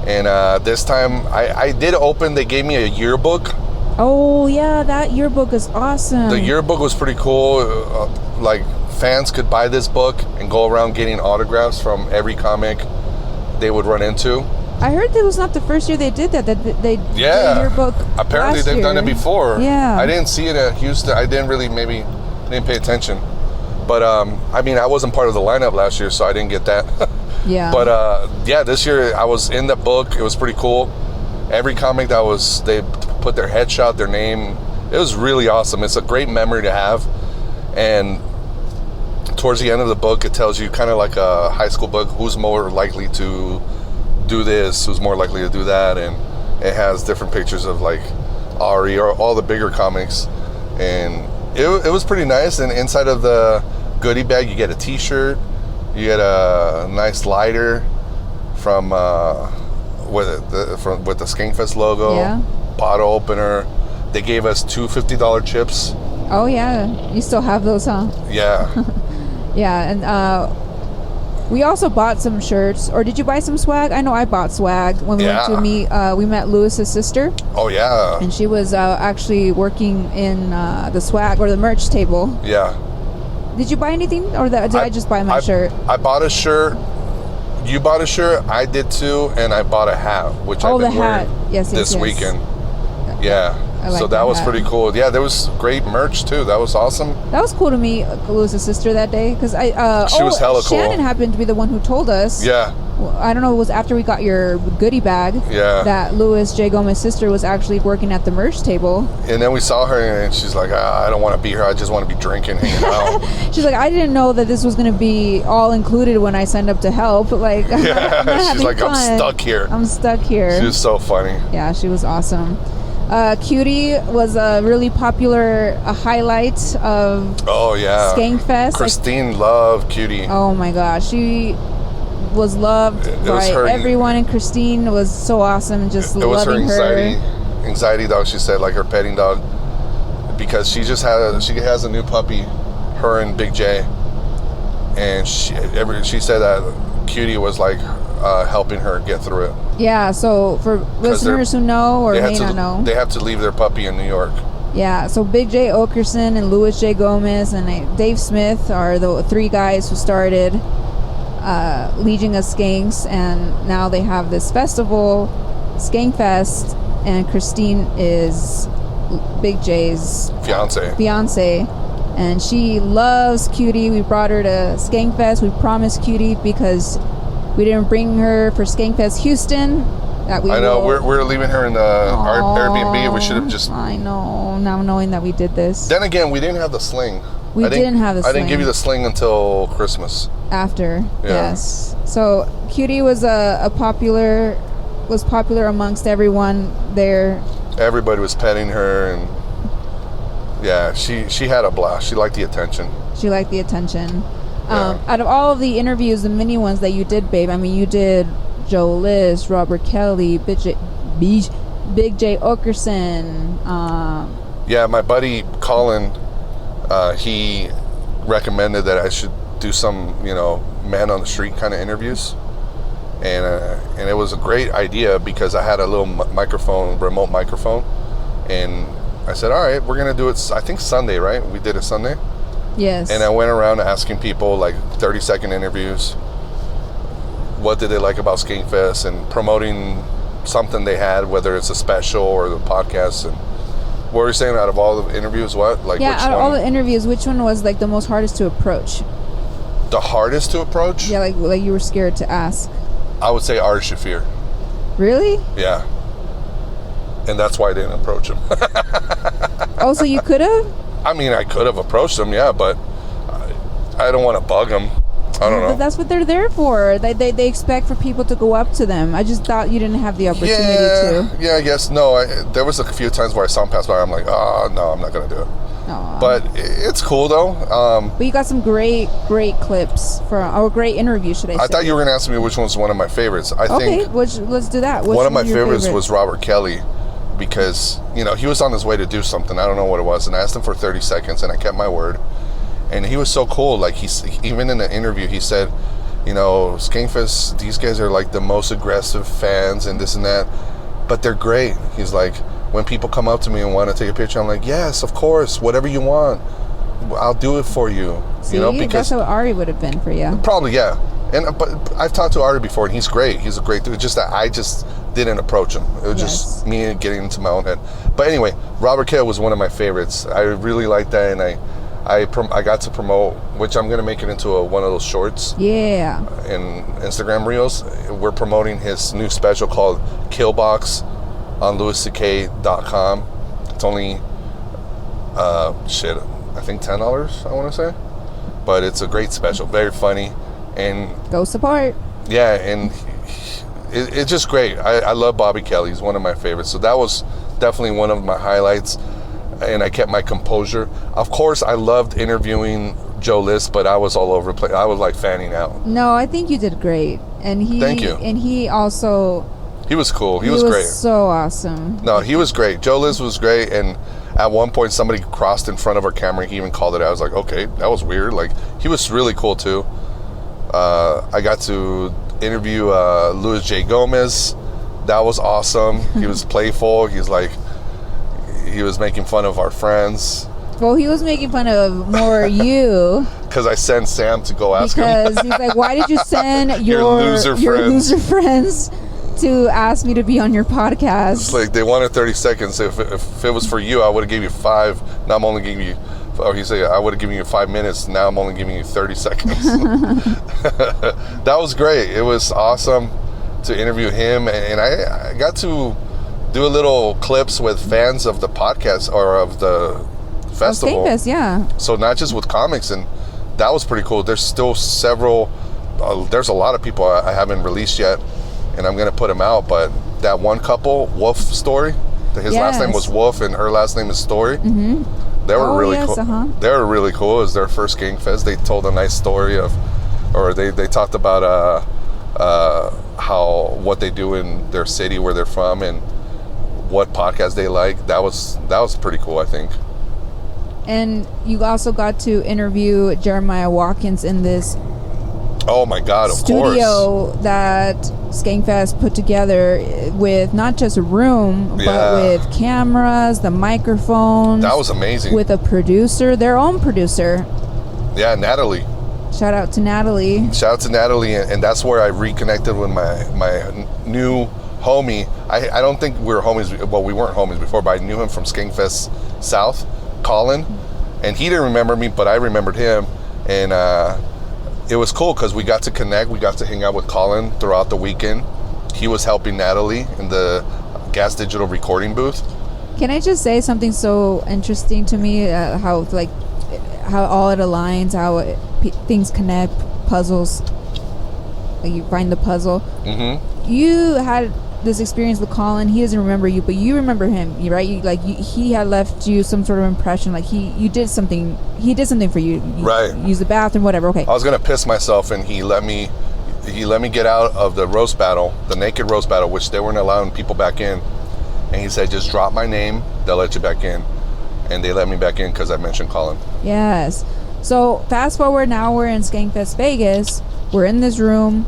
[SPEAKER 1] And this time I did open, they gave me a yearbook.
[SPEAKER 2] Oh yeah, that yearbook is awesome.
[SPEAKER 1] The yearbook was pretty cool. Like fans could buy this book and go around getting autographs from every comic they would run into.
[SPEAKER 2] I heard that was not the first year they did that. That they did
[SPEAKER 1] Yeah.
[SPEAKER 2] a yearbook.
[SPEAKER 1] Apparently
[SPEAKER 2] last
[SPEAKER 1] they've done
[SPEAKER 2] year.
[SPEAKER 1] it before.
[SPEAKER 2] Yeah.
[SPEAKER 1] I didn't see it at Houston. I didn't really didn't pay attention. But I mean, I wasn't part of the lineup last year, so I didn't get that.
[SPEAKER 2] Yeah.
[SPEAKER 1] But yeah, this year I was in the book. It was pretty cool. Every comic they put their headshot, their name. It was really awesome. It's a great memory to have. And towards the end of the book, it tells you kind of like a high school book, who's more likely to do this, who's more likely to do that. And it has different pictures of like Ari or all the bigger comics. And it was pretty nice. And inside of the goodie bag, you get a t-shirt, you get a nice lighter from with the SKANKFEST logo,
[SPEAKER 2] Yeah.
[SPEAKER 1] bottle opener. They gave us two $50 chips.
[SPEAKER 2] Oh yeah, you still have those, huh?
[SPEAKER 1] Yeah.
[SPEAKER 2] Yeah, and we also bought some shirts. Or did you buy some swag? I know I bought swag when we went to meet. We met Lewis's sister,
[SPEAKER 1] Oh yeah.
[SPEAKER 2] and she was actually working in the swag or the merch table.
[SPEAKER 1] Yeah.
[SPEAKER 2] Did you buy anything, or did I just buy my shirt?
[SPEAKER 1] I bought a shirt. You bought a shirt. I did too, and I bought a hat, which I've been
[SPEAKER 2] the hat.
[SPEAKER 1] wearing
[SPEAKER 2] Yes,
[SPEAKER 1] this weekend. Yeah.
[SPEAKER 2] I like
[SPEAKER 1] So
[SPEAKER 2] that
[SPEAKER 1] that was
[SPEAKER 2] hat.
[SPEAKER 1] pretty cool. Yeah, there was great merch too. That was awesome.
[SPEAKER 2] That was cool to meet Lewis's sister that day because
[SPEAKER 1] She was hella cool.
[SPEAKER 2] Shannon happened to be the one who told us.
[SPEAKER 1] Yeah.
[SPEAKER 2] Well, I don't know. It was after we got your goodie bag.
[SPEAKER 1] Yeah.
[SPEAKER 2] That Louis J. Gomez's sister was actually working at the merch table.
[SPEAKER 1] And then we saw her, and she's like, I don't want to be here. I just want to be drinking, hanging out.
[SPEAKER 2] She's like, I didn't know that this was going to be all included when I signed up to help. Like,
[SPEAKER 1] Yeah. She's like, I'm stuck here.
[SPEAKER 2] I'm stuck here.
[SPEAKER 1] She was so funny.
[SPEAKER 2] Yeah, she was awesome. Cutie was a really popular highlight of
[SPEAKER 1] Oh, yeah.
[SPEAKER 2] SKANKFEST.
[SPEAKER 1] Christine loved Cutie.
[SPEAKER 2] Oh my gosh, she was loved
[SPEAKER 1] It
[SPEAKER 2] by
[SPEAKER 1] was her-
[SPEAKER 2] everyone, and Christine was so awesome. Just
[SPEAKER 1] It was her
[SPEAKER 2] loving
[SPEAKER 1] anxiety dog, she said, like her petting dog. Because she has a new puppy, her and Big J. And she said that Cutie was like helping her get through it.
[SPEAKER 2] Yeah, so for listeners who know or may not know,
[SPEAKER 1] they have to leave their puppy in New York.
[SPEAKER 2] yeah, so Big J Okerson and Louis J. Gomez and Dave Smith are the three guys who started Legion of Skanks, and now they have this festival, SKANKFEST, and Christine is Big J's fiance, and she loves Cutie. We brought her to SKANKFEST. We promised Cutie because we didn't bring her for SKANKFEST Houston. I know
[SPEAKER 1] we're leaving her in our Airbnb. We should have just.
[SPEAKER 2] I know, now knowing that we did this.
[SPEAKER 1] Then again, we didn't have the sling.
[SPEAKER 2] We didn't have the sling.
[SPEAKER 1] I didn't give you the sling until Christmas.
[SPEAKER 2] After,
[SPEAKER 1] Yeah.
[SPEAKER 2] yes. So Cutie was popular amongst everyone there.
[SPEAKER 1] Everybody was petting her, and yeah, she had a blast. She liked the attention.
[SPEAKER 2] She liked the attention.
[SPEAKER 1] Yeah.
[SPEAKER 2] Out of all of the interviews, the mini ones that you did, babe, I mean, you did Joe List, Robert Kelly, Big J Okerson.
[SPEAKER 1] Yeah, my buddy Colin, he recommended that I should do some, man on the street kind of interviews, and it was a great idea because I had a little remote microphone, and I said, all right, we're gonna do it. I think Sunday, right? We did it Sunday.
[SPEAKER 2] Yes.
[SPEAKER 1] And I went around asking people like 30-second interviews. What did they like about SKANKFEST, and promoting something they had, whether it's a special or the podcast. And what were you saying out of all the interviews? What? Like,
[SPEAKER 2] yeah,
[SPEAKER 1] which
[SPEAKER 2] out of
[SPEAKER 1] one?
[SPEAKER 2] all the interviews, which one was like the most hardest to approach?
[SPEAKER 1] The hardest to approach?
[SPEAKER 2] Yeah, like you were scared to ask.
[SPEAKER 1] I would say Ari Shafir.
[SPEAKER 2] Really?
[SPEAKER 1] Yeah. And that's why I didn't approach him.
[SPEAKER 2] Oh, so you could have?
[SPEAKER 1] I mean, I could have approached him, yeah, but I don't want to bug him. I don't know.
[SPEAKER 2] But that's what they're there for. They expect for people to go up to them. I just thought you didn't have the opportunity to.
[SPEAKER 1] Yeah, I guess. No, there was a few times where I saw him pass by. I'm like, oh, no, I'm not going to do it.
[SPEAKER 2] Aww.
[SPEAKER 1] But it's cool, though.
[SPEAKER 2] But you got some great clips or great interview, should I say.
[SPEAKER 1] I thought you were going to ask me which one's one of my favorites. I think
[SPEAKER 2] let's do that.
[SPEAKER 1] one of my favorites was Robert Kelly, because, you know, he was on his way to do something. I don't know what it was. And I asked him for 30 seconds, and I kept my word. And he was so cool. Like, even in the interview, he said, you know, SKANKFEST, these guys are like the most aggressive fans and this and that, but they're great. He's like, when people come up to me and want to take a picture, I'm like, yes, of course, whatever you want, I'll do it for you.
[SPEAKER 2] See,
[SPEAKER 1] you know, because
[SPEAKER 2] that's how Ari would have been for you.
[SPEAKER 1] Probably, yeah. But I've talked to Ari before, and he's great. He's a great dude. Just that I just didn't approach him. It was just me getting into my own head. But anyway, Robert Kelly was one of my favorites. I really liked that, and I got to promote, which I'm going to make it into one of those shorts.
[SPEAKER 2] Yeah.
[SPEAKER 1] In Instagram Reels. We're promoting his new special called Killbox on LouisCK.com. It's only, I think $10, I want to say. But it's a great special, very funny. And
[SPEAKER 2] go support.
[SPEAKER 1] Yeah, and it's just great. I love Bobby Kelly. He's one of my favorites. So that was definitely one of my highlights. And I kept my composure. Of course, I loved interviewing Joe List, but I was all over the place. I was like fanning out.
[SPEAKER 2] No, I think you did great. And
[SPEAKER 1] Thank you.
[SPEAKER 2] And he also...
[SPEAKER 1] He was cool. He was great.
[SPEAKER 2] So awesome.
[SPEAKER 1] No, he was great. Joe List was great. And at one point, somebody crossed in front of our camera. He even called it out. I was like, okay, that was weird. Like, he was really cool, too. I got to interview Luis J. Gomez. That was awesome. He was playful. He was making fun of our friends.
[SPEAKER 2] Well, he was making fun of more you.
[SPEAKER 1] Because I sent Sam to go ask him.
[SPEAKER 2] Because he's like, why did you send your loser friends to ask me to be on your podcast?
[SPEAKER 1] It's like, they wanted 30 seconds. If it was for you, I would have given you 5. Now I'm only giving you... Or he said, I would have given you 5 minutes. Now I'm only giving you 30 seconds. That was great. It was awesome to interview him. And I got to do a little clips with fans of the podcast or of the festival.
[SPEAKER 2] SKANKFEST, yeah.
[SPEAKER 1] So not just with comics. And that was pretty cool. There's still several... there's a lot of people I haven't released yet. And I'm going to put them out. But that one couple, Wolf Story, his last name was Wolf and her last name is Story. Mm-hmm. They were really cool.
[SPEAKER 2] Uh-huh.
[SPEAKER 1] They were really cool. It was their first SKANKFEST. They told a nice story they talked about what they do in their city where they're from and what podcast they like. That was pretty cool, I think.
[SPEAKER 2] And you also got to interview Jeremiah Watkins in this
[SPEAKER 1] Oh my God, of
[SPEAKER 2] studio
[SPEAKER 1] course.
[SPEAKER 2] That SKANKFEST put together with not just a room, but with cameras, the microphones.
[SPEAKER 1] That was amazing.
[SPEAKER 2] With a producer, their own producer.
[SPEAKER 1] Yeah, Natalie.
[SPEAKER 2] Shout out to Natalie.
[SPEAKER 1] And that's where I reconnected with my new homie. I don't think we were homies. Well, we weren't homies before, but I knew him from SKANKFEST South, Colin. And he didn't remember me, but I remembered him. And it was cool because we got to connect. We got to hang out with Colin throughout the weekend. He was helping Natalie in the Gas Digital recording booth.
[SPEAKER 2] Can I just say something so interesting to me? How all it aligns, how things connect, puzzles. Like you find the puzzle. Mm-hmm. You had this experience with Colin. He doesn't remember you, but you remember him, right? He had left you some sort of impression. Like he did something for you.
[SPEAKER 1] Right.
[SPEAKER 2] Use the bathroom, whatever. Okay.
[SPEAKER 1] I was gonna piss myself, and he let me get out of the roast battle, the naked roast battle, which they weren't allowing people back in. And he said, just drop my name, they'll let you back in. And they let me back in because I mentioned Colin.
[SPEAKER 2] Yes. So fast forward, now we're in SKANKFEST Vegas. We're in this room.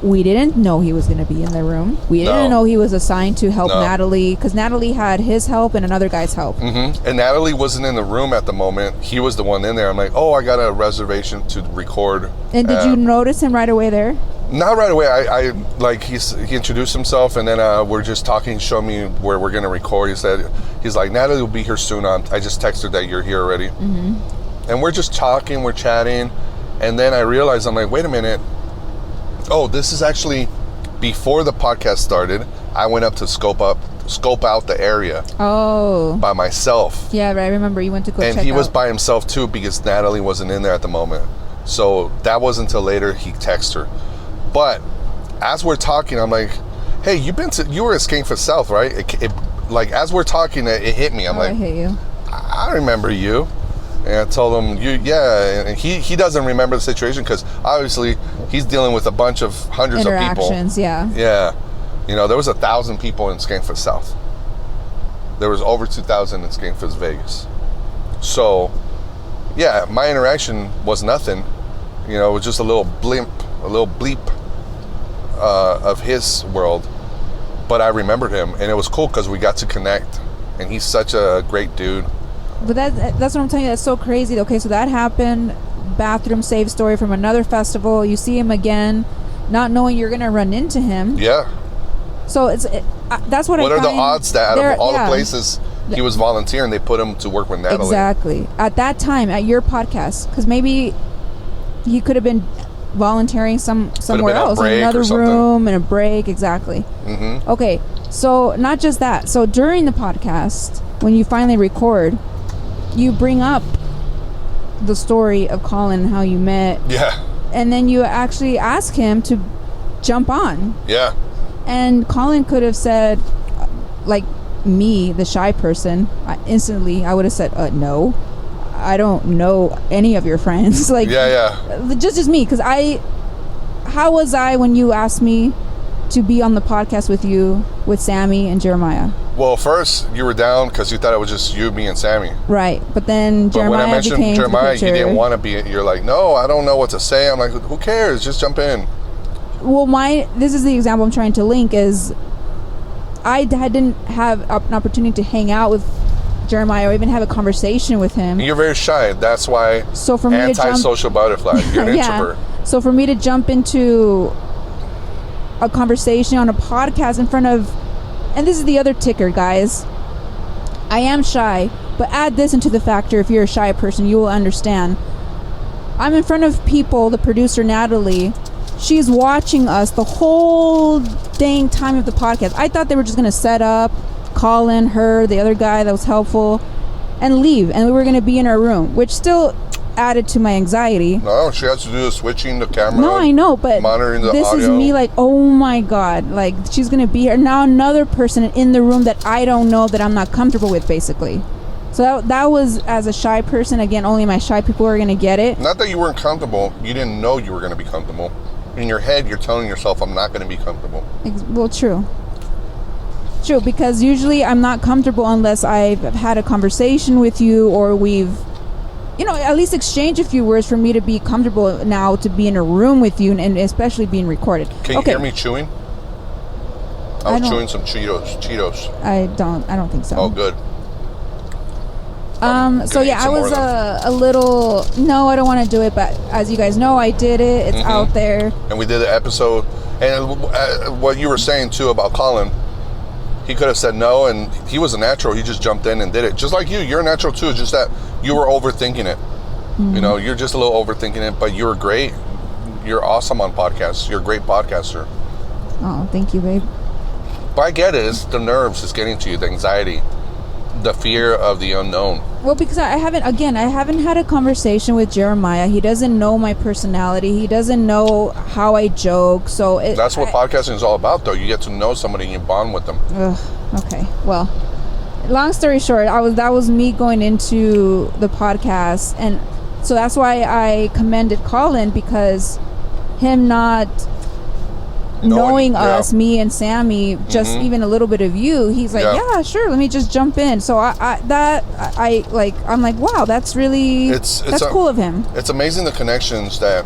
[SPEAKER 2] We didn't know he was going to be in the room. We didn't know he was assigned to help Natalie, because Natalie had his help and another guy's help. Mm-hmm.
[SPEAKER 1] And Natalie wasn't in the room at the moment. He was the one in there. I'm like, I got a reservation to record. And
[SPEAKER 2] did you notice him right away there?
[SPEAKER 1] Not right away. I he introduced himself, and then we're just talking, showing me where we're going to record. He's like, Natalie will be here soon. I just texted her that you're here already. Mm-hmm. And we're just talking, we're chatting. And then I realized, I'm like, wait a minute. Oh, this is actually before the podcast started. I went up to scope out the area. Oh. By myself.
[SPEAKER 2] Yeah, right. I remember you went to go check out.
[SPEAKER 1] And he was by himself too because Natalie wasn't in there at the moment. So that wasn't until later he texted her. But as we're talking, I'm like, hey, you were at SKANKFEST South, right? Like, as we're talking, it hit me. I'm like,
[SPEAKER 2] I hate you.
[SPEAKER 1] I remember you. And I told him, yeah. And he doesn't remember the situation because obviously he's dealing with a bunch of hundreds of people.
[SPEAKER 2] Interactions, yeah.
[SPEAKER 1] Yeah. You know, there was 1,000 people in SKANKFEST South. There was over 2,000 in SKANKFEST Vegas. So, yeah, my interaction was nothing. You know, it was just a little bleep of his world. But I remembered him, and it was cool because we got to connect. And he's such a great dude.
[SPEAKER 2] But that's what I'm telling you. That's so crazy. Okay, so that happened. Bathroom save story from another festival. You see him again, not knowing you're gonna run into him.
[SPEAKER 1] Yeah.
[SPEAKER 2] So that's what I find.
[SPEAKER 1] What are the odds that out of all the places he was volunteering, they put him to work with Natalie?
[SPEAKER 2] Exactly. At that time, at your podcast, because maybe he could have been volunteering somewhere else, in another room, in a break. Exactly. Mm-hmm. Okay. So not just that. So during the podcast, when you finally record, you bring up the story of Colin, how you met.
[SPEAKER 1] Yeah.
[SPEAKER 2] And then you actually ask him to jump on.
[SPEAKER 1] Yeah.
[SPEAKER 2] And Colin could have said, like me, the shy person, instantly I would have said, no, I don't know any of your friends. Like,
[SPEAKER 1] yeah.
[SPEAKER 2] Just me, because how was I when you asked me to be on the podcast with you, with Sammy and Jeremiah?
[SPEAKER 1] Well, first you were down because you thought it was just you, me, and Sammy.
[SPEAKER 2] Right, but then Jeremiah
[SPEAKER 1] when I mentioned
[SPEAKER 2] became
[SPEAKER 1] Jeremiah,
[SPEAKER 2] the
[SPEAKER 1] you didn't want to be. You're like, no, I don't know what to say. I'm like, who cares? Just jump in.
[SPEAKER 2] Well, this is the example I'm trying to link is I didn't have an opportunity to hang out with Jeremiah or even have a conversation with him.
[SPEAKER 1] You're very shy. That's why.
[SPEAKER 2] So for me
[SPEAKER 1] anti-social butterfly. You're an introvert.
[SPEAKER 2] So for me to jump into a conversation on a podcast in front of, and this is the other ticker, guys. I am shy, but add this into the factor. If you're a shy person, you will understand. I'm in front of people. The producer Natalie, she's watching us the whole dang time of the podcast. I thought they were just gonna set up, call in her, the other guy that was helpful, and leave, and we were gonna be in our room, which still added to my anxiety.
[SPEAKER 1] No, she has to do the switching the camera.
[SPEAKER 2] No, I know, but
[SPEAKER 1] monitoring the
[SPEAKER 2] this
[SPEAKER 1] audio.
[SPEAKER 2] is me like, oh my god, like she's gonna be here now. Another person in the room that I don't know, that I'm not comfortable with, basically. So that was, as a shy person, again, only my shy people are gonna get it.
[SPEAKER 1] Not that you weren't comfortable, you didn't know you were gonna be comfortable. In your head, you're telling yourself, I'm not gonna be comfortable.
[SPEAKER 2] Well, true, because usually I'm not comfortable unless I've had a conversation with you, or we've, at least exchange a few words for me to be comfortable now to be in a room with you, and especially being recorded.
[SPEAKER 1] Can you hear me chewing? I was chewing some Cheetos.
[SPEAKER 2] I don't think so.
[SPEAKER 1] Oh, good.
[SPEAKER 2] So yeah, I was a little, no, I don't want to do it, but as you guys know, I did it. It's out there.
[SPEAKER 1] And we did the episode, and what you were saying too about Colin, he could have said no, and he was a natural. He just jumped in and did it. Just like you. You're a natural too. Just that you were overthinking it. Mm-hmm. You're just a little overthinking it, but you're great. You're awesome on podcasts. You're a great podcaster.
[SPEAKER 2] Oh, thank you, babe.
[SPEAKER 1] But I get it. It's the nerves. It's getting to you. The anxiety. The fear of the unknown.
[SPEAKER 2] Well, because I haven't had a conversation with Jeremiah. He doesn't know my personality. He doesn't know how I joke. So
[SPEAKER 1] that's what podcasting is all about, though. You get to know somebody and you bond with them.
[SPEAKER 2] Okay. Well, long story short, that was me going into the podcast, and so that's why I commended Colin, because him not knowing us, me and Sammy, just even a little bit of you, he's like, yeah, sure, let me just jump in. So I'm like, wow, that's really that's cool of him.
[SPEAKER 1] It's amazing the connections that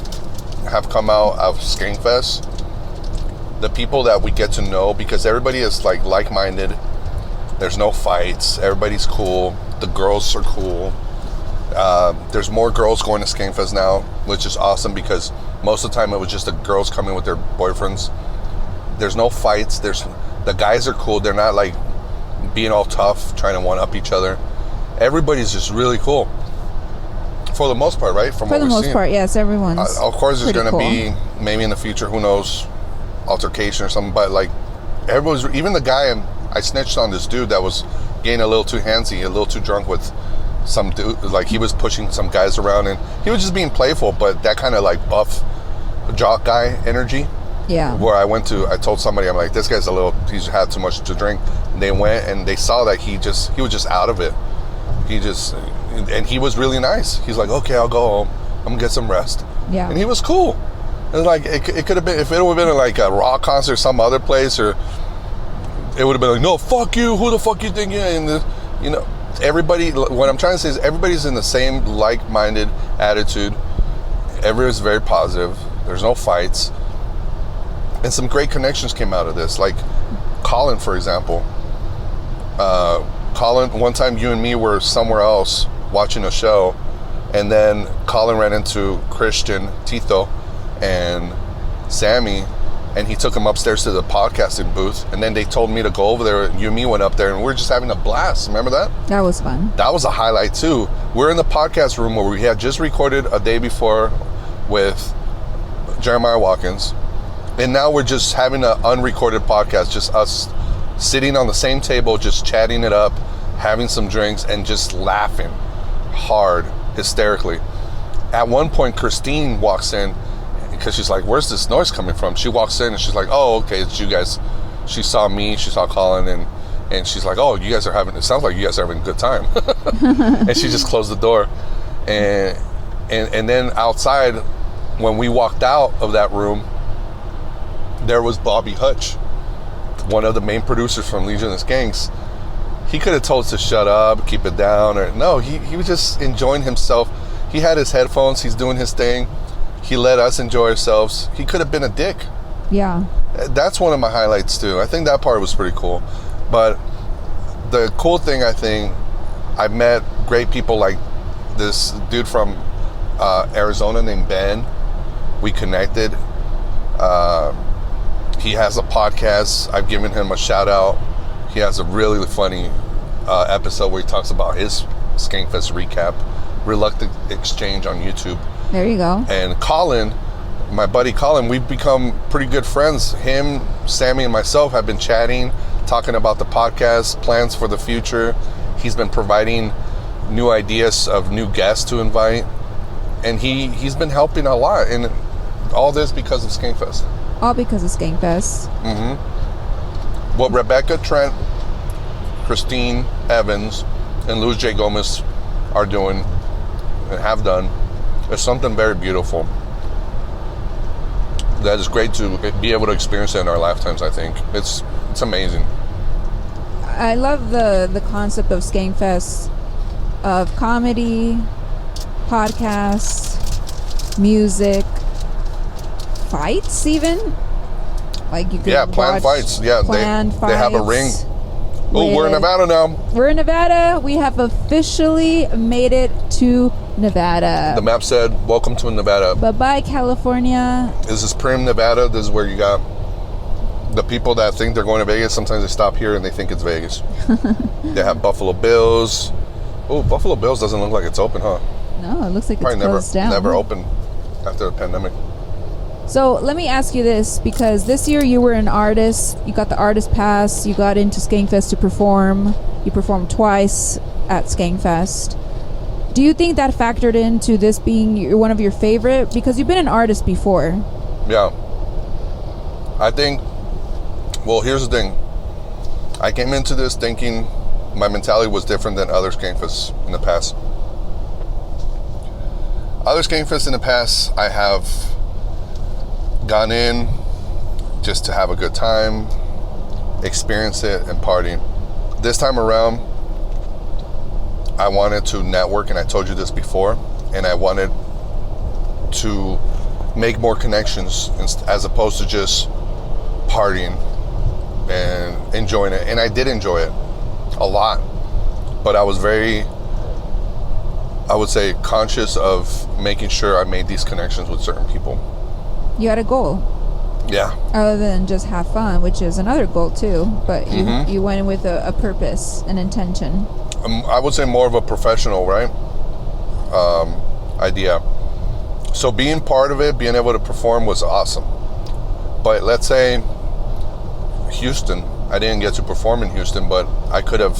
[SPEAKER 1] have come out of SKANKFEST, the people that we get to know, because everybody is like-minded. There's no fights. Everybody's cool. The girls are cool. There's more girls going to SKANKFEST now, which is awesome, because most of the time it was just the girls coming with their boyfriends. There's no fights. The guys are cool. They're not like being all tough, trying to one-up each other. Everybody's just really cool. For the most part, right? For
[SPEAKER 2] the most part, yes, everyone's
[SPEAKER 1] of course, there's going to be, maybe in the future, who knows, altercation or something, but everybody's, even the guy, I snitched on this dude that was getting a little too handsy, a little too drunk with some dude, like he was pushing some guys around, and he was just being playful, but that kind of like buff jock guy energy.
[SPEAKER 2] Yeah.
[SPEAKER 1] Where I told somebody, I'm like, this guy's he's had too much to drink. And they went and they saw that he was just out of it. And he was really nice. He's like, okay, I'll go home. I'm gonna get some rest.
[SPEAKER 2] Yeah.
[SPEAKER 1] And he was cool. And like, it could have been, if it would have been like a rock concert or some other place, or it would have been like, no, fuck you. Who the fuck you think you're? And everybody, what I'm trying to say is everybody's in the same like-minded attitude. Everyone's very positive. There's no fights. And some great connections came out of this. Like Colin, for example. Colin, one time you and me were somewhere else watching a show, and then Colin ran into Christian, Tito, and Sammy, and he took him upstairs to the podcasting booth, and then they told me to go over there. You and me went up there, and we were just having a blast. Remember that?
[SPEAKER 2] That was fun.
[SPEAKER 1] That was a highlight too. We're in the podcast room where we had just recorded a day before with Jeremiah Watkins, and now we're just having an unrecorded podcast, just us sitting on the same table, just chatting it up, having some drinks, and just laughing hard, hysterically. At one point, Christine walks in because she's like, where's this noise coming from? She walks in and she's like, oh, okay, it's you guys. She saw me, she saw Colin, and she's like, oh, it sounds like you guys are having a good time. And she just closed the door. And then outside, when we walked out of that room, there was Bobby Hutch, one of the main producers from Legion of Skanks. He could have told us to shut up, keep it down, or no, he was just enjoying himself. He had his headphones, he's doing his thing. He let us enjoy ourselves. He could have been a dick.
[SPEAKER 2] Yeah.
[SPEAKER 1] That's one of my highlights too. I think that part was pretty cool. But the cool thing, I think, I met great people like this dude from Arizona named Ben. We connected. He has a podcast. I've given him a shout out. He has a really funny episode where he talks about his SKANKFEST recap, Reluctant Exchange on YouTube.
[SPEAKER 2] There you go.
[SPEAKER 1] And Colin, my buddy Colin, we've become pretty good friends. Him, Sammy, and myself have been chatting, talking about the podcast, plans for the future. He's been providing new ideas of new guests to invite. And he's been helping a lot. And all this because of SKANKFEST.
[SPEAKER 2] All because of SKANKFEST.
[SPEAKER 1] Mm-hmm. What Rebecca, Trent, Christine Evans, and Luz J. Gomez are doing and have done is something very beautiful. That is great to be able to experience it in our lifetimes, I think. It's amazing.
[SPEAKER 2] I love the concept of SKANKFEST, of comedy, podcasts, music, fights even. Like you could
[SPEAKER 1] planned fights. Yeah,
[SPEAKER 2] planned fights.
[SPEAKER 1] They have a ring. Oh, we're in Nevada now.
[SPEAKER 2] We're in Nevada. We have officially made it to Nevada.
[SPEAKER 1] The map said, welcome to Nevada.
[SPEAKER 2] Bye-bye, California.
[SPEAKER 1] This is Prim, Nevada. This is where you got the people that think they're going to Vegas. Sometimes they stop here and they think it's Vegas. They have Buffalo Bills. Oh, Buffalo Bills doesn't look like it's open, huh?
[SPEAKER 2] No, it looks like
[SPEAKER 1] Probably
[SPEAKER 2] it's closed down.
[SPEAKER 1] Never open after the pandemic.
[SPEAKER 2] So let me ask you this, because this year you were an artist, you got the artist pass, you got into SKANKFEST to perform, you performed twice at SKANKFEST. Do you think that factored into this being one of your favorite? Because you've been an artist before.
[SPEAKER 1] Yeah. I think, well, here's the thing. I came into this thinking my mentality was different than other SKANKFESts in the past. Other SKANKFESts in the past, I have gone in just to have a good time, experience it, and party. This time around, I wanted to network, and I told you this before, and I wanted to make more connections as opposed to just partying and enjoying it. And I did enjoy it a lot, but I was very, I would say, conscious of making sure I made these connections with certain people.
[SPEAKER 2] You had a goal.
[SPEAKER 1] Yeah.
[SPEAKER 2] Other than just have fun, which is another goal too, but you went in with a purpose, an intention.
[SPEAKER 1] I would say more of a professional, right? Idea. So being part of it, being able to perform was awesome. But let's say Houston, I didn't get to perform in Houston, but I could have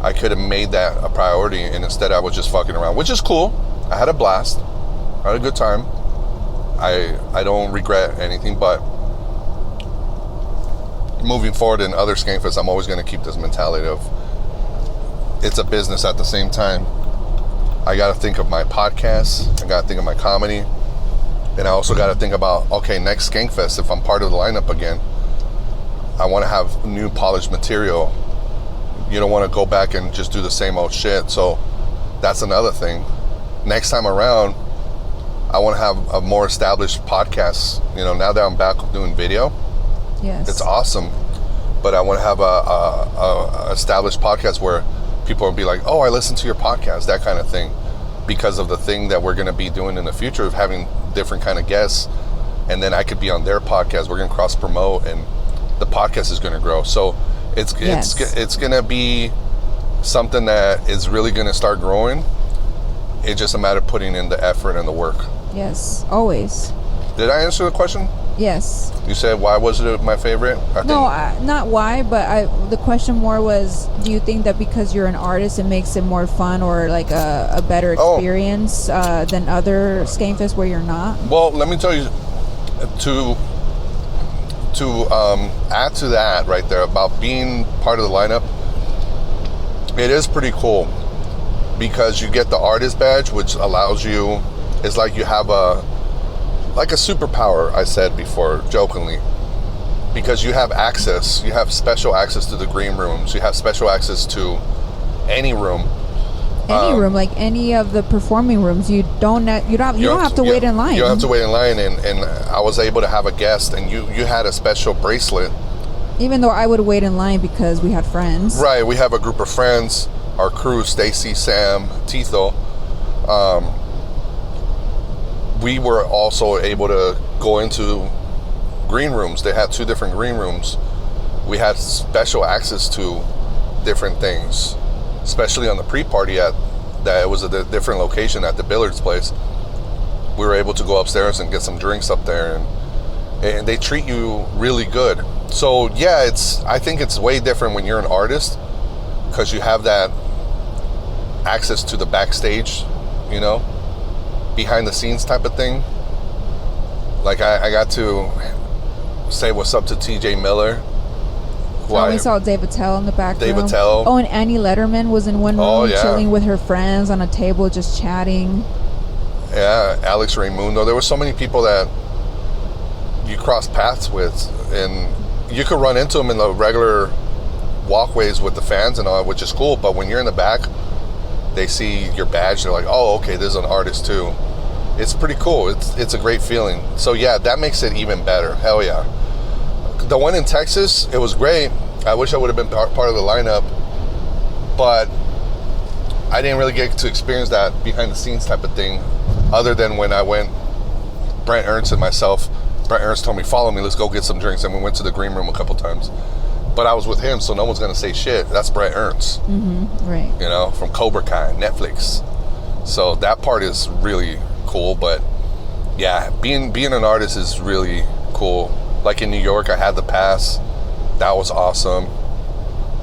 [SPEAKER 1] I could have made that a priority, and instead I was just fucking around, which is cool. I had a blast. I had a good time. I don't regret anything, but moving forward in other SKANKFests, I'm always going to keep this mentality of it's a business at the same time. I got to think of my podcast. I got to think of my comedy. And I also got to think about, okay, next SKANKFest, if I'm part of the lineup again, I want to have new polished material. You don't want to go back and just do the same old shit. So that's another thing. Next time around, I want to have a more established podcast. You know, now that I'm back doing video,
[SPEAKER 2] Yes.
[SPEAKER 1] it's awesome. But I want to have a established podcast where people will be like, oh, I listened to your podcast, that kind of thing. Because of the thing that we're going to be doing in the future of having different kind of guests. And then I could be on their podcast. We're going to cross promote, and the podcast is going to grow. So it's going to be something that is really going to start growing. It's just a matter of putting in the effort and the work.
[SPEAKER 2] Yes, always.
[SPEAKER 1] Did I answer the question?
[SPEAKER 2] Yes.
[SPEAKER 1] You said, why was it my favorite?
[SPEAKER 2] Not why, but the question more was, do you think that because you're an artist, it makes it more fun or like a better experience than other SKANKFests where you're not?
[SPEAKER 1] Well, let me tell you, to add to that right there about being part of the lineup, it is pretty cool because you get the artist badge, which allows you, it's like you have a superpower, I said before, jokingly, because you have access, you have special access to the green rooms, you have special access to any room.
[SPEAKER 2] Any room, like any of the performing rooms, you don't have to wait in line.
[SPEAKER 1] You don't have to wait in line, and I was able to have a guest, and you had a special bracelet.
[SPEAKER 2] Even though I would wait in line because we had friends.
[SPEAKER 1] Right, we have a group of friends, our crew, Stacy, Sam, Tito. We were also able to go into green rooms. They had 2 different green rooms. We had special access to different things, especially on the pre-party that it was a different location at the billiards place. We were able to go upstairs and get some drinks up there, and they treat you really good. So yeah, I think it's way different when you're an artist because you have that access to the backstage, you know, behind the scenes type of thing. Like I got to say what's up to TJ Miller.
[SPEAKER 2] We saw Dave Attell in the back room.
[SPEAKER 1] Dave Attell.
[SPEAKER 2] Oh, and Annie Letterman was in one room chilling with her friends on a table just chatting.
[SPEAKER 1] Yeah, Alex Raimundo. There were so many people that you cross paths with, and you could run into them in the regular walkways with the fans and all, which is cool. But when you're in the back, they see your badge, they're like, oh, okay, this is an artist too. It's pretty cool. It's a great feeling. So yeah, that makes it even better. Hell yeah. The one in Texas, it was great. I wish I would have been part of the lineup, but I didn't really get to experience that behind the scenes type of thing, other than when I went, Brent Ernst and myself. Brent Ernst told me, follow me, let's go get some drinks, and we went to the green room a couple times. But I was with him, so no one's gonna say shit. That's Brent Ernst.
[SPEAKER 2] Mm-hmm, right.
[SPEAKER 1] You know, from Cobra Kai, Netflix. So that part is really cool. But yeah, being an artist is really cool. Like in New York, I had the pass. That was awesome.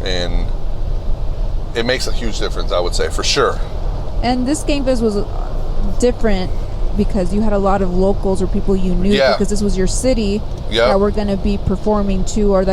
[SPEAKER 1] And it makes a huge difference, I would say, for sure.
[SPEAKER 2] And this SKANKFest was different because you had a lot of locals or people you knew because this was your city that were going to be performing too, or that